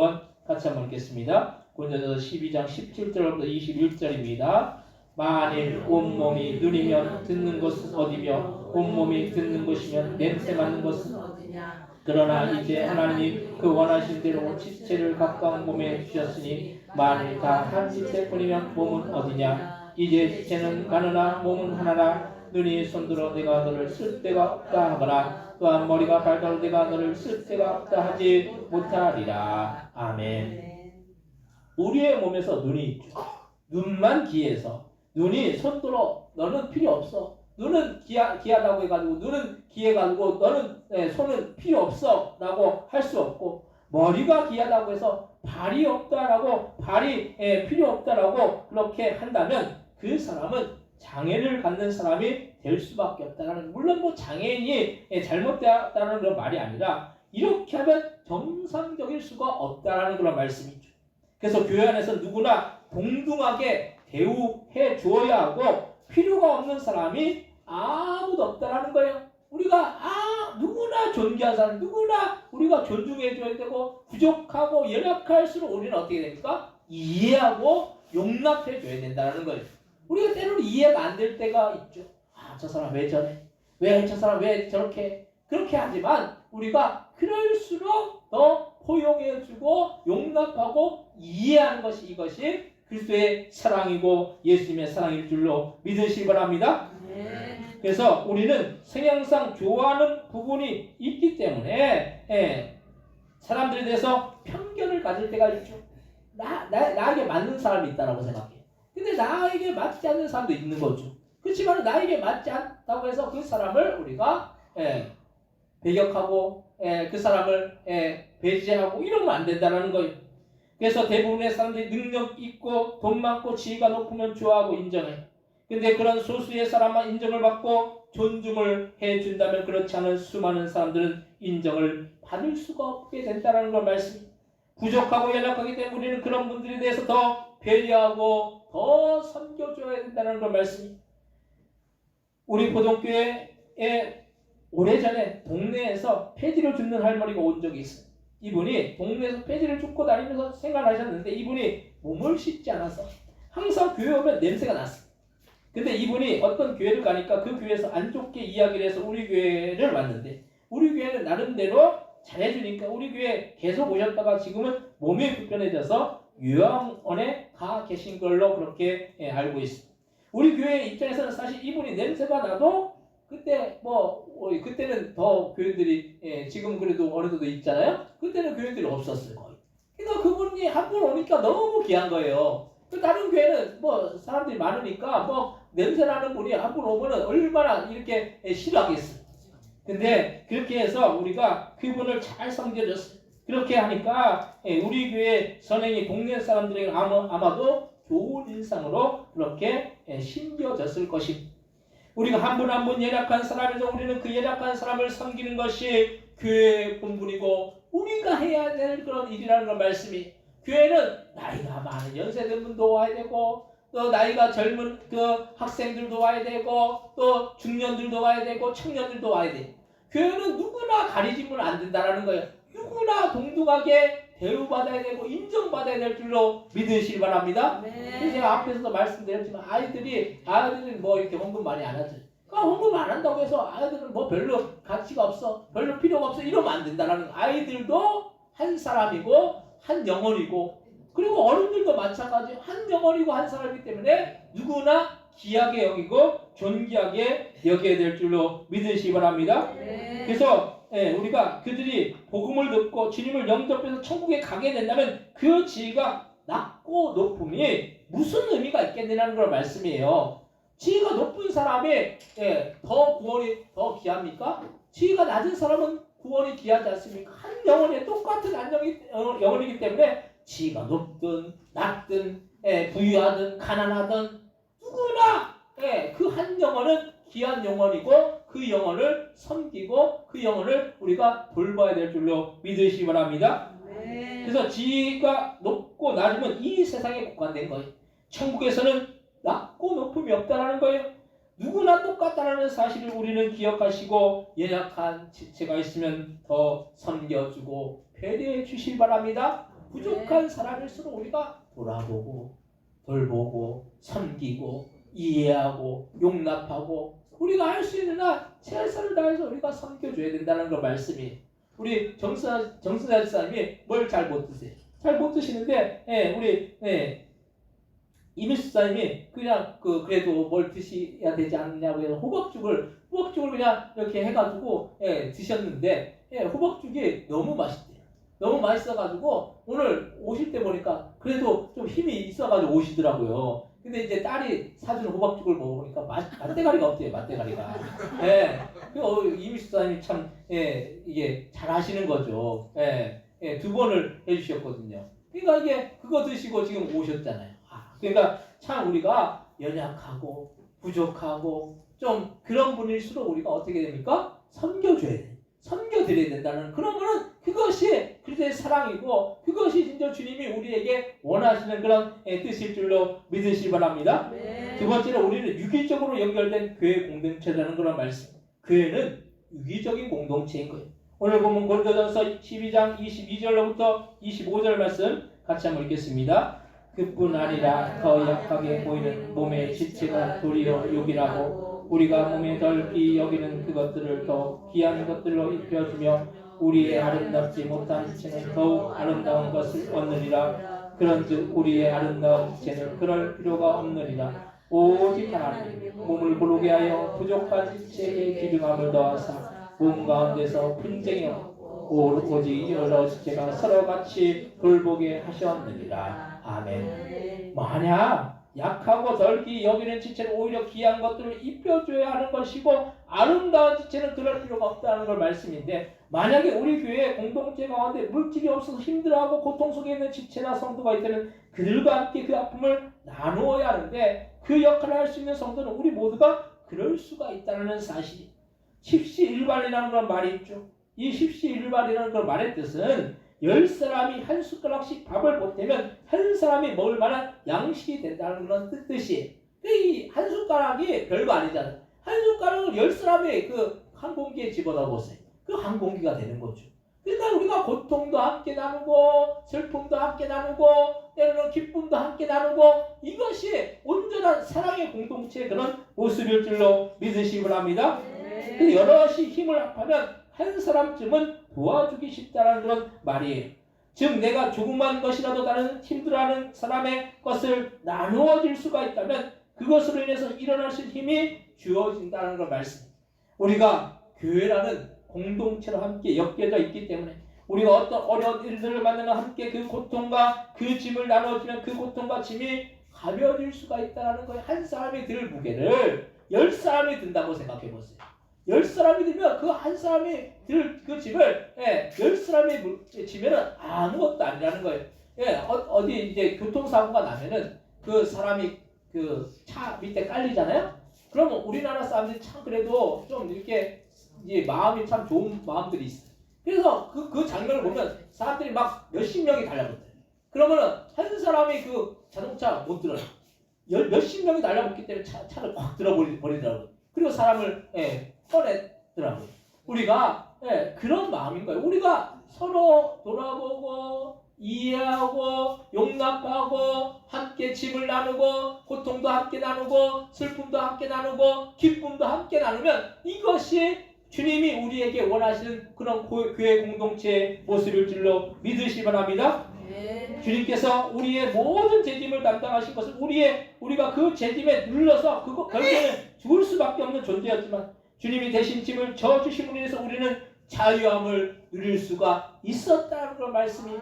같이 한번 읽겠습니다. 고린도전서 12장 17절로부터 21절입니다. 만일 온몸이 눈이면 듣는 것은 어디며 온몸이 듣는 것이면 냄새 맡는 것은 어디냐. 그러나 이제 하나님이 그 원하신 대로 지체를 각각 몸에 주셨으니 만일 다 한 지체뿐이면 몸은 어디냐. 이제 지체는 가느나 몸은 하나라. 눈이 손들어 내가 너를 쓸 데가 없다 하거나 또한 머리가 발가로 내가 너를 쓸 데가 없다 하지 못하리라. 아멘. 우리의 몸에서 눈이 있죠. 눈만 귀해서 눈이 손들어 너는 필요 없어. 눈은 귀하다고 해가지고 눈은 귀해가지고 너는 손은 필요 없어 라고 할 수 없고 머리가 귀하다고 해서 발이 없다라고 발이 필요 없다라고 그렇게 한다면 그 사람은 장애를 갖는 사람이 될 수밖에 없다라는 물론 뭐 장애인이 잘못되었다는 그런 말이 아니라 이렇게 하면 정상적일 수가 없다라는 그런 말씀이죠. 그래서 교회 안에서 누구나 동등하게 대우해 주어야 하고 필요가 없는 사람이 아무도 없다라는 거예요. 우리가 누구나 존귀한 사람, 누구나 우리가 존중해 줘야 되고 부족하고 연약할수록 우리는 어떻게 됩니까? 이해하고 용납해 줘야 된다는 거예요. 우리가 때로는 이해가 안 될 때가 있죠. 저 사람 왜 저래? 저 사람 왜 저렇게? 그렇게 하지만 우리가 그럴수록 더 포용해주고 용납하고 이해하는 것이 이것이 그리스도의 사랑이고 예수님의 사랑일 줄로 믿으시기 바랍니다. 그래서 우리는 성향상 좋아하는 부분이 있기 때문에 사람들에 대해서 편견을 가질 때가 있죠. 나에게 맞는 사람이 있다고 생각해요. 근데 나에게 맞지 않는 사람도 있는 거죠. 그렇지만 나에게 맞지 않다고 해서 그 사람을 우리가 배격하고 그 사람을 배제하고 이러면 안 된다는 거예요. 그래서 대부분의 사람들이 능력 있고 돈 많고 지위가 높으면 좋아하고 인정해. 근데 그런 소수의 사람만 인정을 받고 존중을 해준다면 그렇지 않은 수많은 사람들은 인정을 받을 수가 없게 된다는 걸 말씀. 부족하고 연약하기 때문에 우리는 그런 분들에 대해서 더 배려하고 더 섬겨줘야 된다는 걸 말씀이. 우리 고등교회에 오래전에 동네에서 폐지를 줍는 할머니가 온 적이 있어요. 이분이 동네에서 폐지를 줍고 다니면서 생활하셨는데 이분이 몸을 씻지 않아서 항상 교회 오면 냄새가 났어요. 근데 이분이 어떤 교회를 가니까 그 교회에서 안 좋게 이야기를 해서 우리 교회를 왔는데 우리 교회는 나름대로 잘해주니까 우리 교회 계속 오셨다가 지금은 몸이 불편해져서 요양원에 가 계신 걸로 그렇게 알고 있습니다. 우리 교회 입장에서는 사실 이분이 냄새가 나도 그때 그때는 더 교회들이 지금 그래도 어느 정도 있잖아요. 그때는 교회들이 없었어요 거의. 그러니까 그분이 한 번 오니까 너무 귀한 거예요. 그 다른 교회는 사람들이 많으니까 냄새 나는 분이 한 번 오면은 얼마나 이렇게 싫어하겠어요. 근데 그렇게 해서 우리가 그분을 잘 섬겨줬어요. 그렇게 하니까 우리 교회 선행이 동네 사람들에게 아마도 좋은 인상으로 그렇게 심겨졌을 것입니다. 우리가 한 분 한 분 연약한 사람에서 우리는 그 연약한 사람을 섬기는 것이 교회의 본분이고 우리가 해야 될 그런 일이라는 걸 말씀이. 교회는 나이가 많은 연세된 분도 와야 되고 또 나이가 젊은 그 학생들도 와야 되고 또 중년들도 와야 되고 청년들도 와야 돼. 교회는 누구나 가리지면 안 된다라는 거예요. 누구나 동등하게 대우받아야 되고 인정받아야 될 줄로 믿으시기 바랍니다. 그래서 제가 앞에서도 말씀드렸지만 아이들이 뭐 이렇게 헌금 많이 안 하죠. 헌금 안 한다고 해서 아이들은 뭐 별로 가치가 없어, 별로 필요가 없어 이러면 안 된다라는 거예요. 아이들도 한 사람이고 한 영혼이고 그리고 어른들도 마찬가지예요. 한 영혼이고 한 사람이기 때문에 누구나 귀하게 여기고 존귀하게 여겨야 될 줄로 믿으시기 바랍니다. 그래서 우리가 그들이 복음을 듣고 주님을 영접해서 천국에 가게 된다면 그 지위가 낮고 높음이 무슨 의미가 있겠느냐는 걸 말씀이에요. 지위가 높은 사람이 더 구원이 더 귀합니까? 지위가 낮은 사람은 구원이 귀하지 않습니까? 한 영혼에 똑같은 한 영혼이기 때문에 지위가 높든 낮든 부유하든 가난하든 누구나 그 한 영혼은 귀한 영혼이고 그 영혼을 섬기고 그 영혼을 우리가 돌봐야 될 줄로 믿으시기 바랍니다. 그래서 지위가 높고 낮으면 이 세상에 국한된 거예요. 천국에서는 낮고 높음이 없다라는 거예요. 누구나 똑같다는 사실을 우리는 기억하시고 연약한 지체가 있으면 더 섬겨주고 배려해 주시기 바랍니다. 부족한 사람일수록 우리가 돌아보고 돌보고 섬기고 이해하고 용납하고 우리가 할 수 있는 한 최선을 다해서 우리가 섬겨줘야 된다는 걸 말씀이. 우리 정순자 집사님이 뭘 잘 못 드세요. 잘 못 드시는데 우리 이민수 집사님이 그냥 그래도 뭘 드셔야 되지 않느냐고 해서 호박죽을 그냥 이렇게 해가지고 드셨는데 호박죽이 너무 맛있대요. 너무 맛있어가지고 오늘 오실 때 보니까 그래도 좀 힘이 있어가지고 오시더라고요. 근데 이제 딸이 사준 호박죽을 먹어보니까 맛대가리가 없대요. 맛대가리가. 이민수 집사님이 참 이게 잘 하시는 거죠. 2번을 해주셨거든요. 그러니까 이게 그거 드시고 지금 오셨잖아요. 그러니까 참 우리가 연약하고 부족하고 좀 그런 분일수록 우리가 어떻게 됩니까? 섬겨줘야 돼. 섬겨드려야 된다는 그러면은 그것이 그리스도의 사랑이고 그것이 진짜 주님이 우리에게 원하시는 그런 뜻일 줄로 믿으시기 바랍니다. 두 번째로 우리는 유기적으로 연결된 교회 공동체라는 그런 말씀. 교회는 유기적인 공동체인 거예요. 오늘 보면 고린도전서 12장 22절로부터 25절 말씀 같이 한번 읽겠습니다. 그뿐 아니라 더 약하게 보이는 몸의 지체가 도리어 육이라고 우리가 몸에 덜 귀히 여기는 그것들을 더 귀한 것들로 입혀주며 우리의 아름답지 못한 지체는 더욱 아름다운 것을 얻느니라. 그런즉 우리의 아름다운 지체는 그럴 필요가 없느니라. 오직 하나님 몸을 고르게 하여 부족한 지체에게 기름함을 더하사 몸 가운데서 분쟁이 없고 오직 여러 지체가 서로 같이 돌보게 하셨느니라. 아멘. 만약 약하고 덜 귀히 여기는 지체는 오히려 귀한 것들을 입혀줘야 하는 것이고 아름다운 지체는 그럴 필요가 없다는 걸 말씀인데 만약에 우리 교회 공동체 가운데 물질이 없어서 힘들어하고 고통 속에 있는 지체나 성도가 있다면 그들과 함께 그 아픔을 나누어야 하는데 그 역할을 할 수 있는 성도는 우리 모두가 그럴 수가 있다는 사실이 십시일반이라는 그런 말이 있죠. 이 십시일반이라는 그런 말의 뜻은 10사람이 한 숟가락씩 밥을 보태면 한 사람이 먹을 만한 양식이 된다는 그런 뜻이에요. 이 한 숟가락이 별거 아니잖아요. 한 숟가락을 10사람이 한 공기에 집어넣어 보세요. 그 한 공기가 되는 거죠. 그러니까 우리가 고통도 함께 나누고 슬픔도 함께 나누고 때로는 기쁨도 함께 나누고 이것이 온전한 사랑의 공동체의 그런 모습일 줄로 믿으시기 바랍니다. 여럿이 힘을 합하면 한 사람쯤은 도와주기 쉽다는 그런 말이에요. 즉 내가 조그만 것이라도 다른 힘들어하는 사람의 것을 나누어 줄 수가 있다면 그것으로 인해서 일어날 수 있는 힘이 주어진다는 걸 말씀. 우리가 교회라는 공동체로 함께 엮여져 있기 때문에 우리가 어떤 어려운 일들을 만나면 함께 그 고통과 그 짐을 나눠주면 그 고통과 짐이 가벼워질 수가 있다는 거예요. 한 사람이 들 무게를 10사람이 든다고 생각해 보세요. 10사람이 들면 그 한 사람이 들 그 짐을 10사람이 지면은 아무것도 아니라는 거예요. 어디 이제 교통사고가 나면은 그 사람이 그 차 밑에 깔리잖아요. 그러면 우리나라 사람들이 참 그래도 좀 이렇게 이제 마음이 참 좋은 마음들이 있어요. 그래서 그 장면을 보면 사람들이 막 몇십 명이 달려붙어요. 그러면은 한 사람이 그 자동차 못 들어요. 몇십 명이 달려붙기 때문에 차를 확 들어버리더라고요. 그리고 사람을 꺼내더라고요. 우리가 그런 마음인 거예요. 우리가 서로 돌아보고 이해하고 용납하고 함께 짐을 나누고 고통도 함께 나누고 슬픔도 함께 나누고 기쁨도 함께 나누면 이것이 주님이 우리에게 원하시는 그런 교회 공동체의 모습일 줄로 믿으시기 바랍니다. 네. 주님께서 우리의 모든 죄짐을 담당하신 것은 우리가 그 죄짐에 눌러서 결국에는 죽을 수밖에 없는 존재였지만 주님이 대신 짐을 져주심으로 인해서 우리는 자유함을 누릴 수가 있었다는 걸 말씀이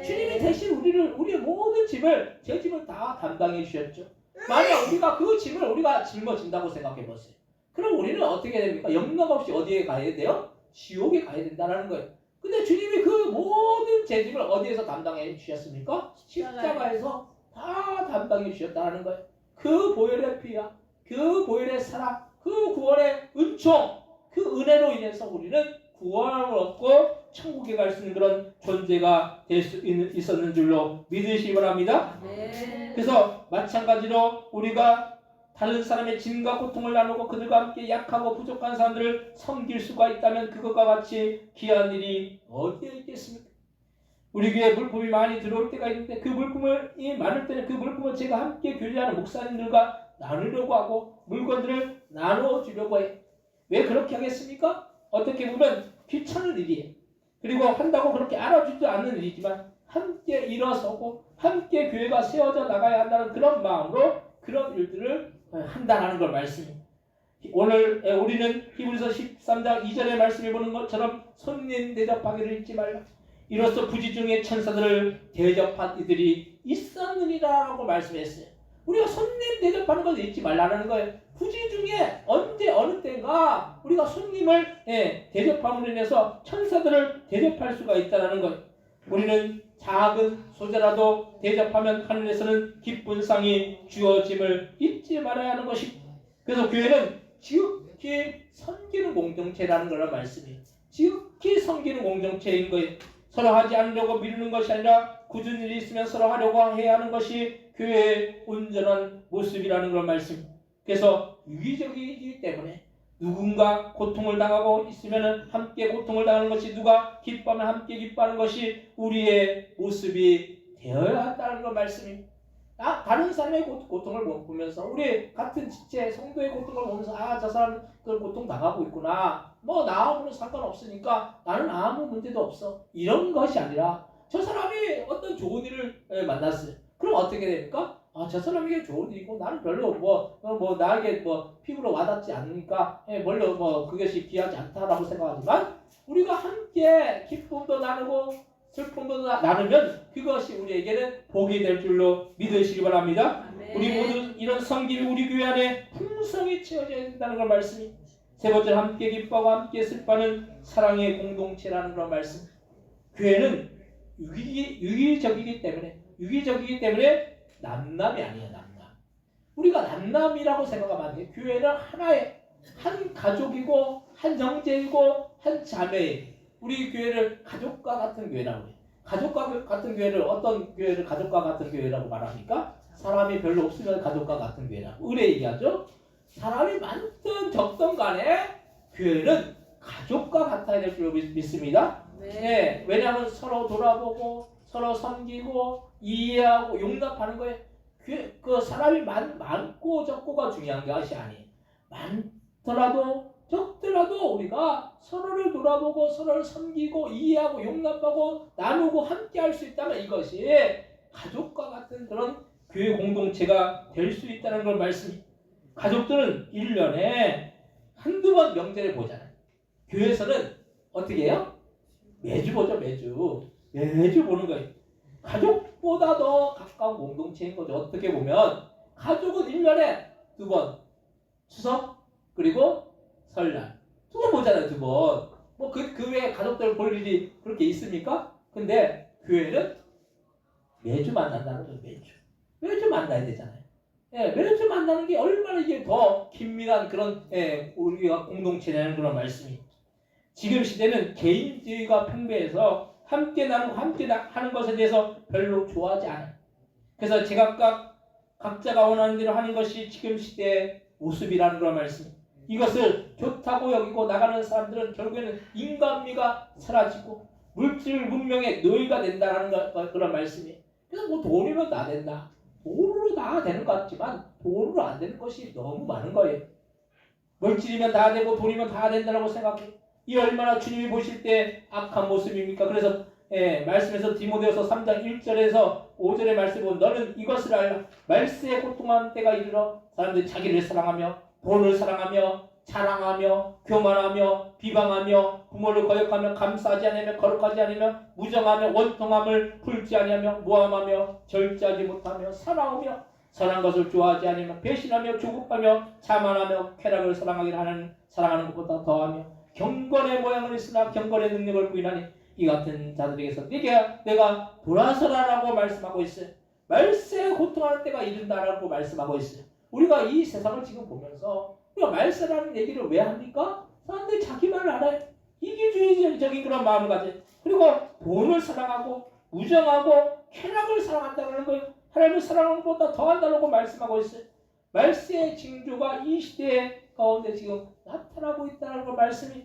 주님이 대신 우리의 모든 짐을 제 짐을 다 담당해 주셨죠. 만약 우리가 그 짐을 우리가 짊어진다고 생각해 보세요. 그럼 우리는 어떻게 됩니까? 영락 없이 어디에 가야 돼요? 지옥에 가야 된다는 거예요. 근데 주님이 그 모든 죄짐을 어디에서 담당해 주셨습니까? 십자가에서 다 담당해 주셨다는 거예요. 그 보혈의 피와 그 보혈의 사랑, 그 구원의 은총, 그 은혜로 인해서 우리는 구원을 얻고 천국에 갈 수 있는 그런 존재가 될 수 있었는 줄로 믿으시기 바랍니다. 네. 그래서 마찬가지로 우리가 다른 사람의 짐과 고통을 나누고 그들과 함께 약하고 부족한 사람들을 섬길 수가 있다면 그것과 같이 귀한 일이 어디에 있겠습니까? 우리 교회에 물품이 많이 들어올 때가 있는데 그 물품이 많을 때는 그 물품을 제가 함께 교제하는 목사님들과 나누려고 하고 물건들을 나눠주려고 해요. 왜 그렇게 하겠습니까? 어떻게 보면 귀찮은 일이에요. 그리고 한다고 그렇게 알아주지 않는 일이지만 함께 일어서고 함께 교회가 세워져 나가야 한다는 그런 마음으로 그런 일들을 한다는 걸 말씀입니다. 오늘 우리는 히브리서 13장 2절의 말씀을 보는 것처럼 손님 대접하기를 잊지 말라. 이로써 부지 중에 천사들을 대접한 이들이 있었느니라라고 말씀했어요. 우리가 손님 대접하는 것을 잊지 말라는 거예요. 부지 중에 언제 어느 때가 우리가 손님을 대접함으로 인해서 천사들을 대접할 수가 있다는 거예요. 우리는 작은 소재라도 대접하면 하늘에서는 기쁜 상이 주어짐을 잊지 말아야 하는 것입니다. 그래서 교회는 지극히 섬기는 공동체라는 걸 말씀이에요. 지극히 섬기는 공동체인 거예요. 서로 하지 않으려고 미루는 것이 아니라 굳은 일이 있으면 서로 하려고 해야 하는 것이 교회의 온전한 모습이라는 걸 말씀입니다. 그래서 유기적이기 때문에 누군가 고통을 당하고 있으면 함께 고통을 당하는 것이, 누가 기뻐하면 함께 기뻐하는 것이 우리의 모습이 되어야 한다는 걸 말씀입니다. 다른 사람의 고통을 보면서 우리 같은 지체 성도의 고통을 보면서 저 사람 그 고통 당하고 있구나, 뭐 나하고는 상관없으니까 나는 아무 문제도 없어, 이런 것이 아니라 저 사람이 어떤 좋은 일을 만났어요. 그럼 어떻게 됩니까? 저 사람에게 좋은 일이고 나는 별로 나에게 피부로 와닿지 않으니까 별로 그것이 귀하지 않다라고 생각하지만, 우리가 함께 기쁨도 나누고 슬픔도 나누면 그것이 우리에게는 복이 될 줄로 믿으시기 바랍니다. 아멘. 우리 모두 이런 섬김이 우리 교회 안에 풍성히 채워져야 된다는 걸 말씀이. 세 번째, 함께 기뻐하고 함께 슬퍼하는 사랑의 공동체라는 걸 말씀. 교회는 유기적이기 때문에 남남이 아니에요. 남남. 우리가 남남이라고 생각하면 안 돼요. 교회는 하나의 한 가족이고 한 형제이고 한 자매예요. 우리 교회를 가족과 같은 교회라고 해요. 가족과 같은 교회를, 어떤 교회를 가족과 같은 교회라고 말합니까? 사람이 별로 없으면 가족과 같은 교회라고 의뢰 얘기하죠. 사람이 많든 적든 간에 교회는 가족과 같아야 될 줄 믿습니다. 네, 왜냐하면 서로 돌아보고 서로 섬기고 이해하고 용납하는 거예요. 그 사람이 많고 적고가 중요한 것이 아니에요. 많더라도 적더라도 우리가 서로를 돌아보고 서로를 섬기고 이해하고 용납하고 나누고 함께 할 수 있다면 이것이 가족과 같은 그런 교회 공동체가 될 수 있다는 걸 말씀입니다. 가족들은 1년에 한두 번 명절을 보잖아요. 교회에서는 어떻게 해요? 매주 보죠. 매주 보는 거예요. 가족보다 더 가까운 공동체인 거죠. 어떻게 보면 가족은 1년에 2번, 추석 그리고 설날 2번 보잖아요. 2번. 그 외에 가족들 볼 일이 그렇게 있습니까? 근데 교회는 매주 만난다는 거죠. 매주 만나야 되잖아요. 매주 만나는 게 얼마나 이게 더 긴밀한 그런 우리가 공동체라는 그런 말씀이. 지금 시대는 개인주의가 팽배해서 함께 나누고 함께 하는 것에 대해서 별로 좋아하지 않아요. 그래서 제각각 각자가 원하는 대로 하는 것이 지금 시대의 모습이라는 그런 말씀. 이것을 좋다고 여기고 나가는 사람들은 결국에는 인간미가 사라지고 물질 문명의 노예가 된다는 그런 말씀이에요. 그래서 뭐 돈이면 다 된다. 돈으로 다 되는 것 같지만 돈으로 안 되는 것이 너무 많은 거예요. 물질이면 다 되고 돈이면 다 된다고 생각해. 이 얼마나 주님이 보실 때 악한 모습입니까? 그래서 말씀에서 디모데후서 3장 1절에서 5절의 말씀을 보면 너는 이것을 알라. 말세에 고통하는 때가 이르러 사람들이 자기를 사랑하며 돈을 사랑하며 자랑하며 교만하며 비방하며 부모를 거역하며 감싸지 않으며 거룩하지 않으며 무정하며 원통함을 풀지 아니하며 모함하며 절제하지 못하며 사랑하며 선한 것을 좋아하지 않으며 배신하며 조급하며 자만하며 쾌락을 사랑하는 것보다 더하며 경건의 모양을 있으나 경건의 능력을 부인하니 이 같은 자들에게서 내가 돌아서라라고 말씀하고 있어요. 말세에 고통하는 때가 이른다라고 말씀하고 있어요. 우리가 이 세상을 지금 보면서 우리가 말세라는 얘기를 왜 합니까? 사람들이 자기만을 알아요. 이기주의적인 그런 마음을 가져요. 그리고 돈을 사랑하고 무정하고 쾌락을 사랑한다는 거예요. 하나님을 사랑하는 것보다 더한다고 말씀하고 있어요. 말세의 징조가 이 시대 가운데 지금 나타나고 있다는 걸 말씀이.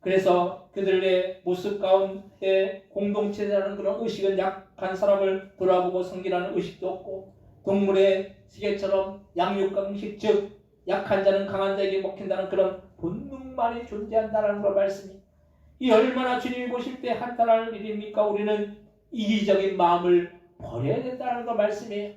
그래서 그들의 모습 가운데 공동체라는 그런 의식은 약한 사람을 돌아보고 섬기라는 의식도 없고 동물의 시계처럼 양육강식 즉 약한 자는 강한 자에게 먹힌다는 그런 본능만이 존재한다는 걸 말씀이. 이 얼마나 주님이 보실 때 한탄할 일입니까? 우리는 이기적인 마음을 버려야 된다는 걸 말씀이에요.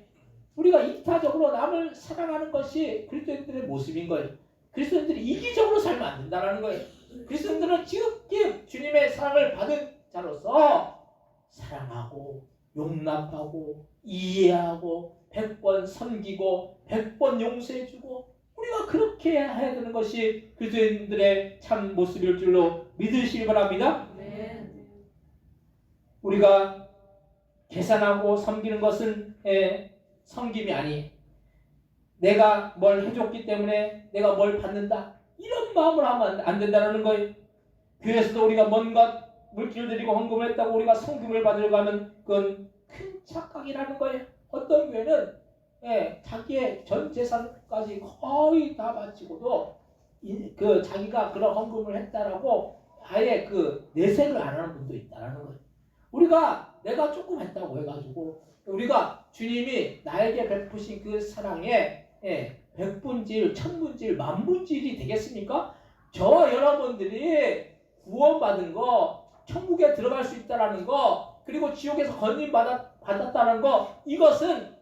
우리가 이타적으로 남을 사랑하는 것이 그리스도인들의 모습인 거예요. 그리스도인들이 이기적으로 살면 안 된다는 거예요. 그리스도인들은 지극히 주님의 사랑을 받은 자로서 사랑하고 용납하고 이해하고 100번 섬기고 100번 용서해주고 우리가 그렇게 해야 되는 것이 그리스도인들의 참 모습일 줄로 믿으시기 바랍니다. 네. 우리가 계산하고 섬기는 것은 섬김이 아니에요. 내가 뭘 해줬기 때문에 내가 뭘 받는다. 이런 마음을 하면 안 된다는 거예요. 교회에서도 우리가 뭔가 물질을 드리고 헌금을 했다고 우리가 성금을 받으려고 하면 그건 큰 착각이라는 거예요. 어떤 교회는 자기의 전 재산까지 거의 다 바치고도 그 자기가 그런 헌금을 했다라고 아예 그 내색을 안 하는 분도 있다라는 거예요. 우리가 내가 조금 했다고 해가지고 우리가 주님이 나에게 베푸신 그 사랑에 100분질, 1000분질, 만분질이 되겠습니까? 저와 여러분들이 구원받은 거, 천국에 들어갈 수 있다는 거, 그리고 지옥에서 건진 받았다는 거, 이것은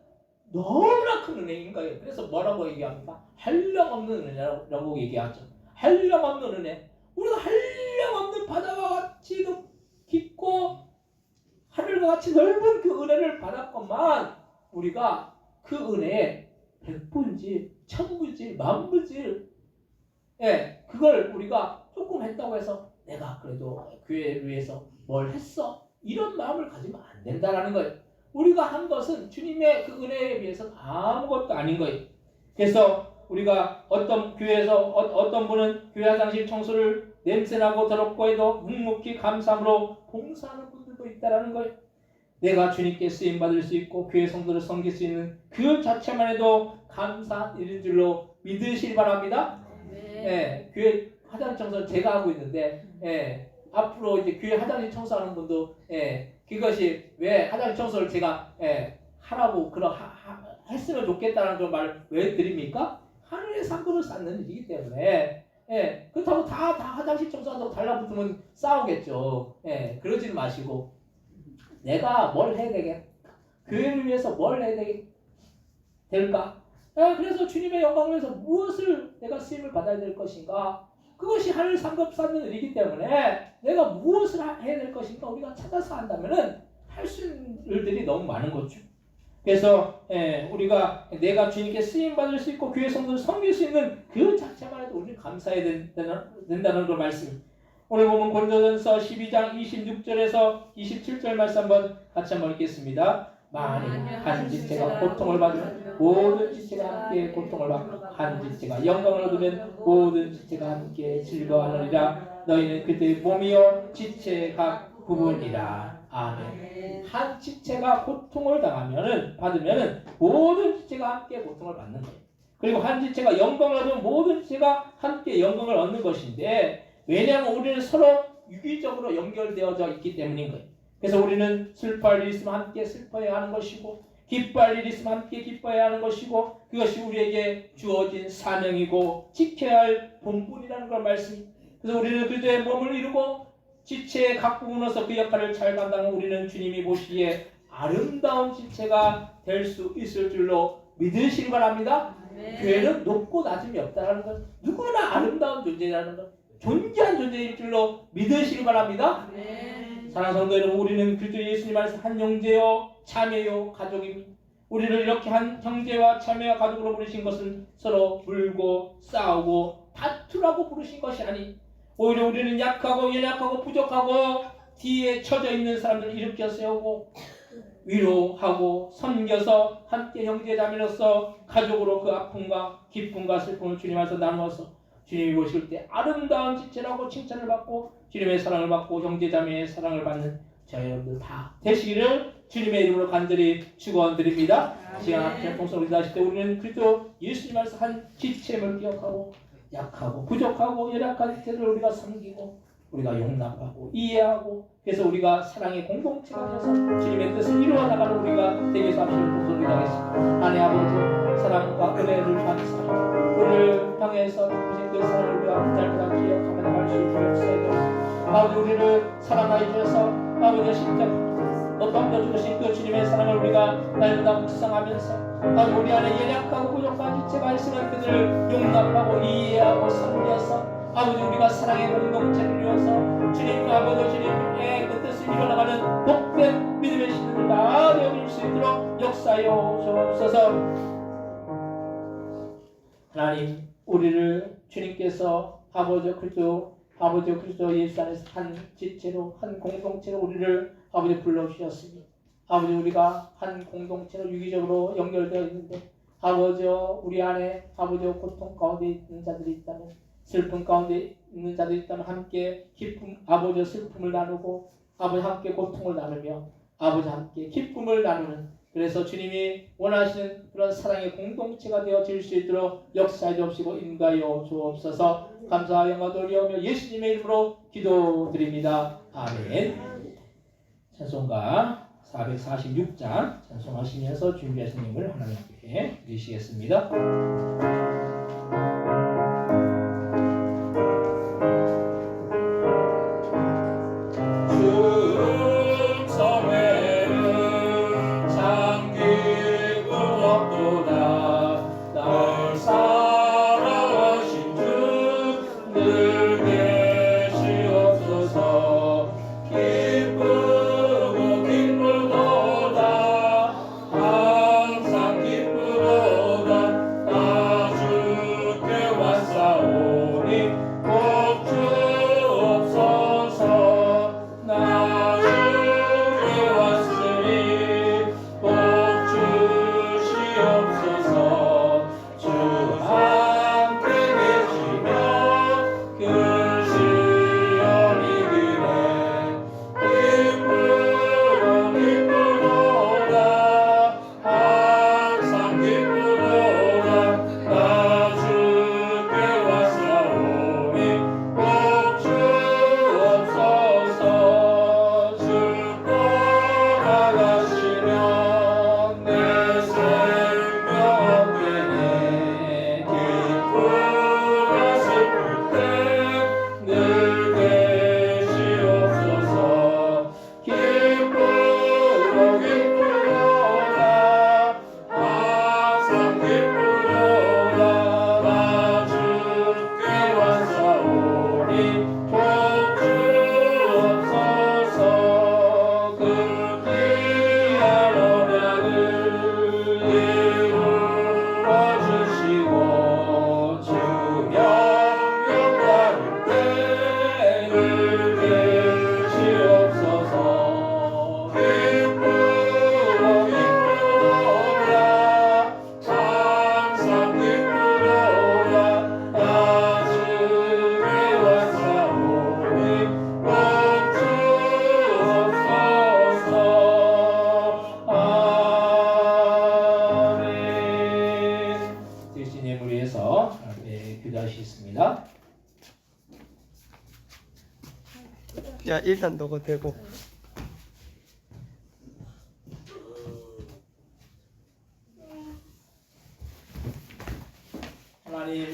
너무나 큰 은혜인 거예요. 그래서 뭐라고 얘기합니까? 한량없는 은혜라고 얘기하죠. 한량없는 은혜. 우리가 한량없는 바다와 같이 깊고 하늘과 같이 넓은 그 은혜를 받았건만 우리가 그 은혜에 100분질, 1000분질, 만분질 그걸 우리가 조금 했다고 해서 내가 그래도 교회를 위해서 뭘 했어? 이런 마음을 가지면 안 된다는 거예요. 우리가 한 것은 주님의 그 은혜에 비해서 아무것도 아닌 거예요. 그래서 우리가 어떤 교회에서 어떤 분은 교회 화장실 청소를 냄새나고 더럽고 해도 묵묵히 감사함으로 봉사하는 분들도 있다는 거예요. 내가 주님께 쓰임받을 수 있고 교회 성도를 섬길 수 있는 그 자체만 해도 감사한 일인 줄로 믿으시기 바랍니다. 네. 교회 화장실 청소는 제가 하고 있는데 앞으로 이제 교회 화장실 청소하는 분도 그것이 왜 화장실 청소를 제가 하라고 했으면 좋겠다는 그런 말을 왜 드립니까? 하늘의 상급을 쌓는 일이기 때문에 그렇다고 다 화장실 청소한다고 달라붙으면 싸우겠죠. 그러지는 마시고 내가 뭘 해야 되겠다. 교회를 위해서 뭘 해야 될까? 그래서 주님의 영광을 위해서 무엇을 내가 쓰임을 받아야 될 것인가? 그것이 하늘 상급 쌓는 일이기 때문에 내가 무엇을 해야 될 것인가 우리가 찾아서 한다면은 할 수 있는 일들이 너무 많은 거죠. 그래서 우리가 내가 주님께 쓰임 받을 수 있고 교회 성도를 섬길 수 있는 그 자체만 해도 우리는 감사해야 된다는 그 말씀. 오늘 보면 고린도전서 12장 26절에서 27절 말씀 같이 한번 읽겠습니다. 만일 한 지체가 고통을 받으면 모든 지체가 함께 고통을 받고 한 지체가 영광을 얻으면 모든 지체가 함께 즐거워하느니라. 너희는 그들의 몸이요 지체 각 부분이라. 아멘. 한 지체가 고통을 받으면은 모든 지체가 함께 고통을 받는 거예요. 그리고 한 지체가 영광을 얻으면 모든 지체가 함께 영광을 얻는 것인데, 왜냐하면 우리는 서로 유기적으로 연결되어져 있기 때문인 거예요. 그래서 우리는 슬퍼할 일 있으면 함께 슬퍼해야 하는 것이고, 기뻐할 일 있으면 함께 기뻐해야 하는 것이고, 그것이 우리에게 주어진 사명이고 지켜야 할 본분이라는 걸 말씀입니다. 그래서 우리는 그리스도의 몸을 이루고 지체의 각 부분으로서 그 역할을 잘 감당하면 우리는 주님이 보시기에 아름다운 지체가 될 수 있을 줄로 믿으시기 바랍니다. 교회는 높고 낮음이 없다는 것, 누구나 아름다운 존재라는 것, 존귀한 존재일 줄로 믿으시기 바랍니다. 사랑하는 성도 여러분, 우리는 그리스도 예수님 안에서 한 형제요 자매요 가족입니다. 우리를 이렇게 한 형제와 자매와 가족으로 부르신 것은 서로 물고 싸우고 다투라고 부르신 것이 아니, 오히려 우리는 약하고 연약하고 부족하고 뒤에 처져 있는 사람들을 일으켜 세우고 위로하고 섬겨서 함께 형제자매로서 가족으로 그 아픔과 기쁨과 슬픔을 주님 안에서 나누어서 주님이 보실 때 아름다운 지체라고 칭찬을 받고 주님의 사랑을 받고 형제자매의 사랑을 받는 저희 여러분들 다 되시기를 주님의 이름으로 간절히 축원드립니다. 시간 앞에 통성을 기도하실 때 우리는 그리스도 예수님 안에서 한 지체임을 기억하고 약하고 부족하고 연약한 지체를 우리가 섬기고 우리가 용납하고 이해하고, 그래서 우리가 사랑의 공동체가 되어서 주님의 뜻을 이루어 나가는 우리가 되게 해서 합시다. 통성을 기도하겠습니다. 하나님 아버지, 사랑과 은혜를 감사하고 우리를 향해서 주신 그 사랑을 우리가 날마다 기억하며 나갈 수 있도록 역사해 주옵소서. 아버지, 우리를 사랑하여 주셔서 아버지의 십자가 어떤 주신 그 주님의 사랑을 우리가 날마다 묵상하면서 아버지, 우리 안에 연약하고 부족한 지체가 있으면 그들을 용납하고 이해하고 섬겨서 아버지, 우리가 사랑의 공동체를 이루어서 주님과 아버지 주님의 그 뜻을 이뤄나가는 복된 믿음의 신들을 다 되어줄 수 있도록 역사하여 주옵소서. 하나님, 우리를 주님께서 아버지 그리스도 예수 안에서 한 지체로 한 공동체로 우리를 아버지 불러주셨으니 아버지, 우리가 한 공동체로 유기적으로 연결되어 있는데 아버지, 우리 안에 아버지 고통 가운데 있는 자들이 있다면, 슬픔 가운데 있는 자들이 있다면 함께 기쁨, 아버지 슬픔을 나누고 아버지 함께 고통을 나누며 아버지 함께 기쁨을 나누는, 그래서 주님이 원하시는 그런 사랑의 공동체가 되어질 수 있도록 역사해 주옵시고 인가하여 주옵소서. 감사와 영광 돌리오며 예수님의 이름으로 기도드립니다. 아멘. 찬송가 446장 찬송하시면서 준비하신 님을 하나님께 드리시겠습니다. 주시옵소서. 기도하시겠습니다. 야 일단 너가 대고. 하나님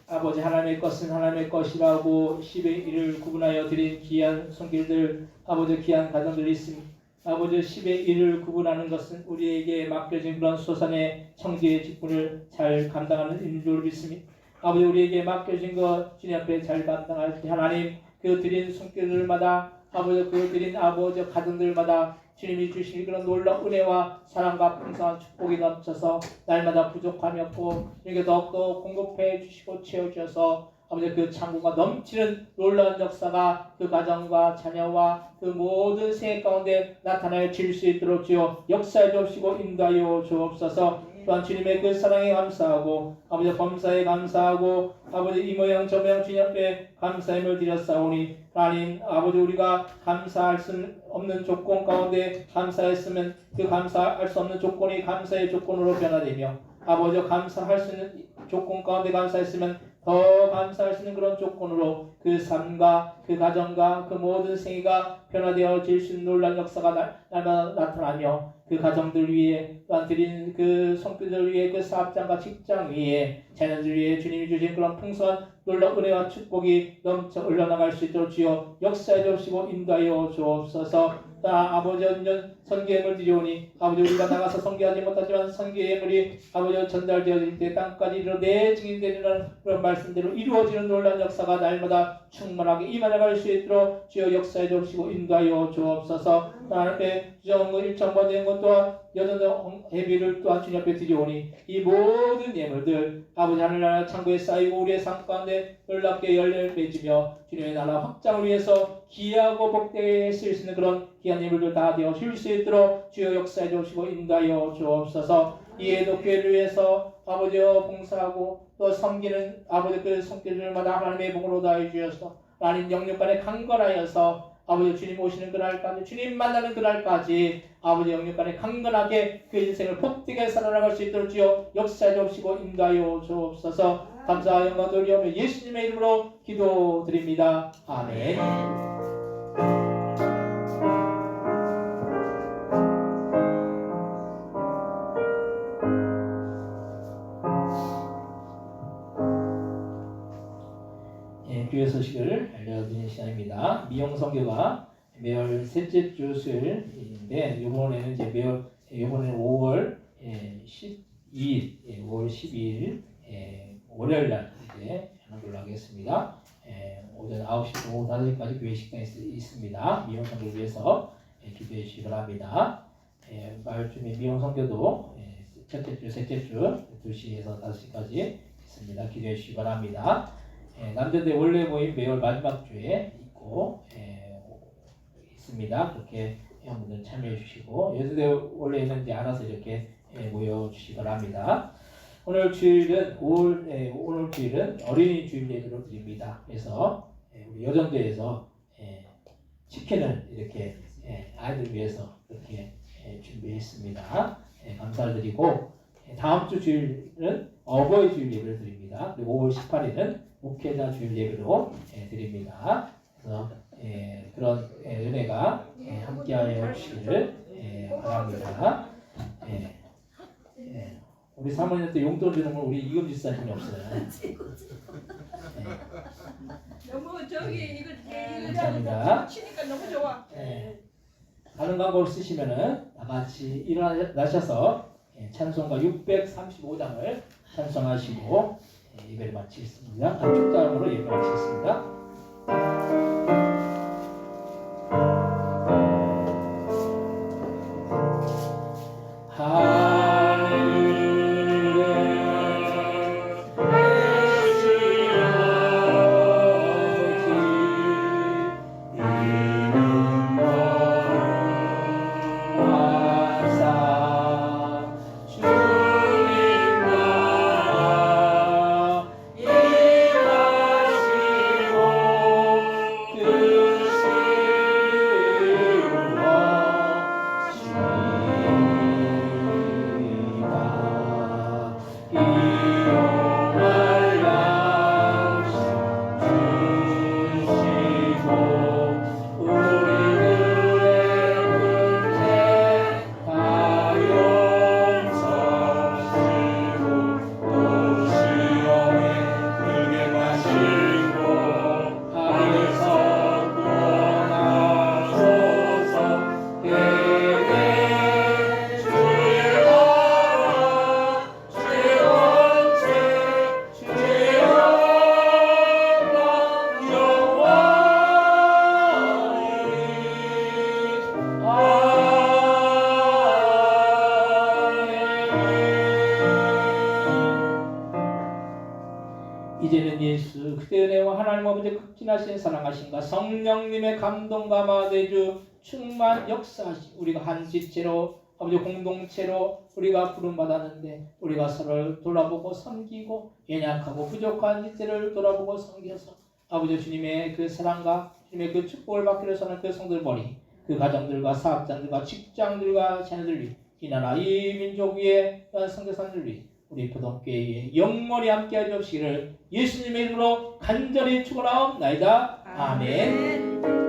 아버지, 하나님의 것은 하나님의 것이라고 10의 1을 구분하여 드린 귀한 손길들, 아버지 귀한 가정들이 있습니다. 아버지 10의 1을 구분하는 것은 우리에게 맡겨진 그런 소산의 청지의 직분을 잘 감당하는 일인 줄 믿습니다. 아버지 우리에게 맡겨진 것 주님 앞에 잘 감당할 때 하나님 그 드린 손길들마다 아버지 그 드린 아버지 가정들마다 주님이 주신 그런 놀라운 은혜와 사랑과 풍성한 축복이 넘쳐서 날마다 부족함이 없고 이렇게 더욱더 공급해 주시고 채워주셔서 아버지 그 창고가 넘치는 놀라운 역사가 그 가정과 자녀와 그 모든 생애 가운데 나타나여 질 수 있도록 주여 역사해 주옵시고 인도하여 주옵소서. 또한 주님의 그 사랑에 감사하고 아버지 범사에 감사하고 아버지 이 모양 저 모양 주님 앞에 감사함을 드렸사오니 하나님 아버지 우리가 감사할 수 없는 조건 가운데 감사했으면 그 감사할 수 없는 조건이 감사의 조건으로 변화되며 아버지 감사할 수 있는 조건 가운데 감사했으면 더 감사할 수 있는 그런 조건으로 그 삶과 그 가정과 그 모든 생애가 변화되어질 수 있는 놀라운 역사가 날마다 나타나며 그 가정들 위에 또한 드린 그 손길들 위에 그 사업장과 직장 위에 자녀들 위에 주님이 주신 그런 풍성한 놀라운 은혜와 축복이 넘쳐 흘러나갈 수 있도록 주여 역사해 주시고 인도하여 주옵소서. 아버지 언전 선교예물 드리오니 아버지 우리가 나가서 선교하지 못하지만 선교예물이 아버지 전달되어질 때 땅까지 이르러 증인되리라는 그런 말씀대로 이루어지는 놀라운 역사가 날마다 충만하게 임하나갈 수 있도록 주여 역사해 주시고 인도하여 주옵소서. 하나님의 주정과 일정과 된 것 또한 여전한 예비를 또한 주님 앞에 드리오니 이 모든 예물들 아버지 하늘나라 창고에 쌓이고 우리의 삶 가운데 놀랍게 열매를 맺으며 주님의 나라 확장을 위해서 귀하고 복되게 쓸 수 있는 그런 귀한 예물들 다 되어질 수 있도록 주여 역사해 주시고 인도하여 주옵소서. 이에도 교회를 위해서 아버지여 봉사하고 또 섬기는 아버지 그 손길들마다 하나님의 복으로 다해 주셔서 하나님 영육간에 강건하여서 아버지 주님 오시는 그날까지 주님 만나는 그날까지 아버지 영육간에 강건하게 그 인생을 복되게 살아나갈 수 있도록 주여 역사해 주시고 인도하여 주옵소서. 감사와 영광 돌리오며 예수님의 이름으로 기도드립니다. 아멘. 교회 소식을 알려드리는 시간입니다. 미용선교가 매월 셋째 주 수요일인데 이번에는 이제 이번에는 5월 12일, 5월 12일 월요일 날 이제 하는 걸로 하겠습니다. 오전 9시부터 오후 5시까지 교회 식당에 있습니다. 미용선교를 위해서 기도해 주시기 바랍니다. 마을 주민 미용선교도 첫째 주, 셋째 주 2시에서 5시까지 있습니다. 기도해 주시기 바랍니다. 남자들 원래 모임 매월 마지막 주에 있고 있습니다. 그렇게 여러분들 참여해 주시고 여자들 원래는 이제 알아서 이렇게 모여 주시기 바랍니다. 오늘 주일은 오늘 주일은 어린이 주일 예배로 드립니다. 그래서 우리 여전도에서 치킨을 이렇게 아이들 위해서 이렇게 준비했습니다. 감사를 드리고 다음 주 주일은 어버이 주일 예배를 드립니다. 그리고 5월 18일은 목회자 주일 예배로 드립니다. 그래서 그런 은혜가 함께하여 주시기를 바랍니다. 우리 사모님한테 용돈 주는 건 우리 이금 집사님이 없어요. 너무 저기 이거 감사합니다. 치니까 너무 좋아. 다른 광고를 쓰시면은 다 같이 일어나셔서 찬송가 635장을 찬송하시고 예배를 마치겠습니다. 축도함으로 예배를 마치겠습니다. 그 이제는 예수 그때 은혜와 하나님 아버지 극진하신 사랑하신가 성령님의 감동과 마대주 충만 역사하시 우리가 한 지체로 아버지 공동체로 우리가 부름받았는데 우리가 서로를 돌아보고 섬기고 연약하고 부족한 지체를 돌아보고 섬겨서 아버지 주님의 그 사랑과 주님의 그 축복을 받기 위해서는 그 성들 머리 그 가정들과 사업장들과 직장들과 자녀들 위 이 나라 이 민족 위에 성교사들 위 우리 부동교회의 영원히 함께하여 주시기를 예수님의 이름으로 간절히 축원하옵나이다. 아멘.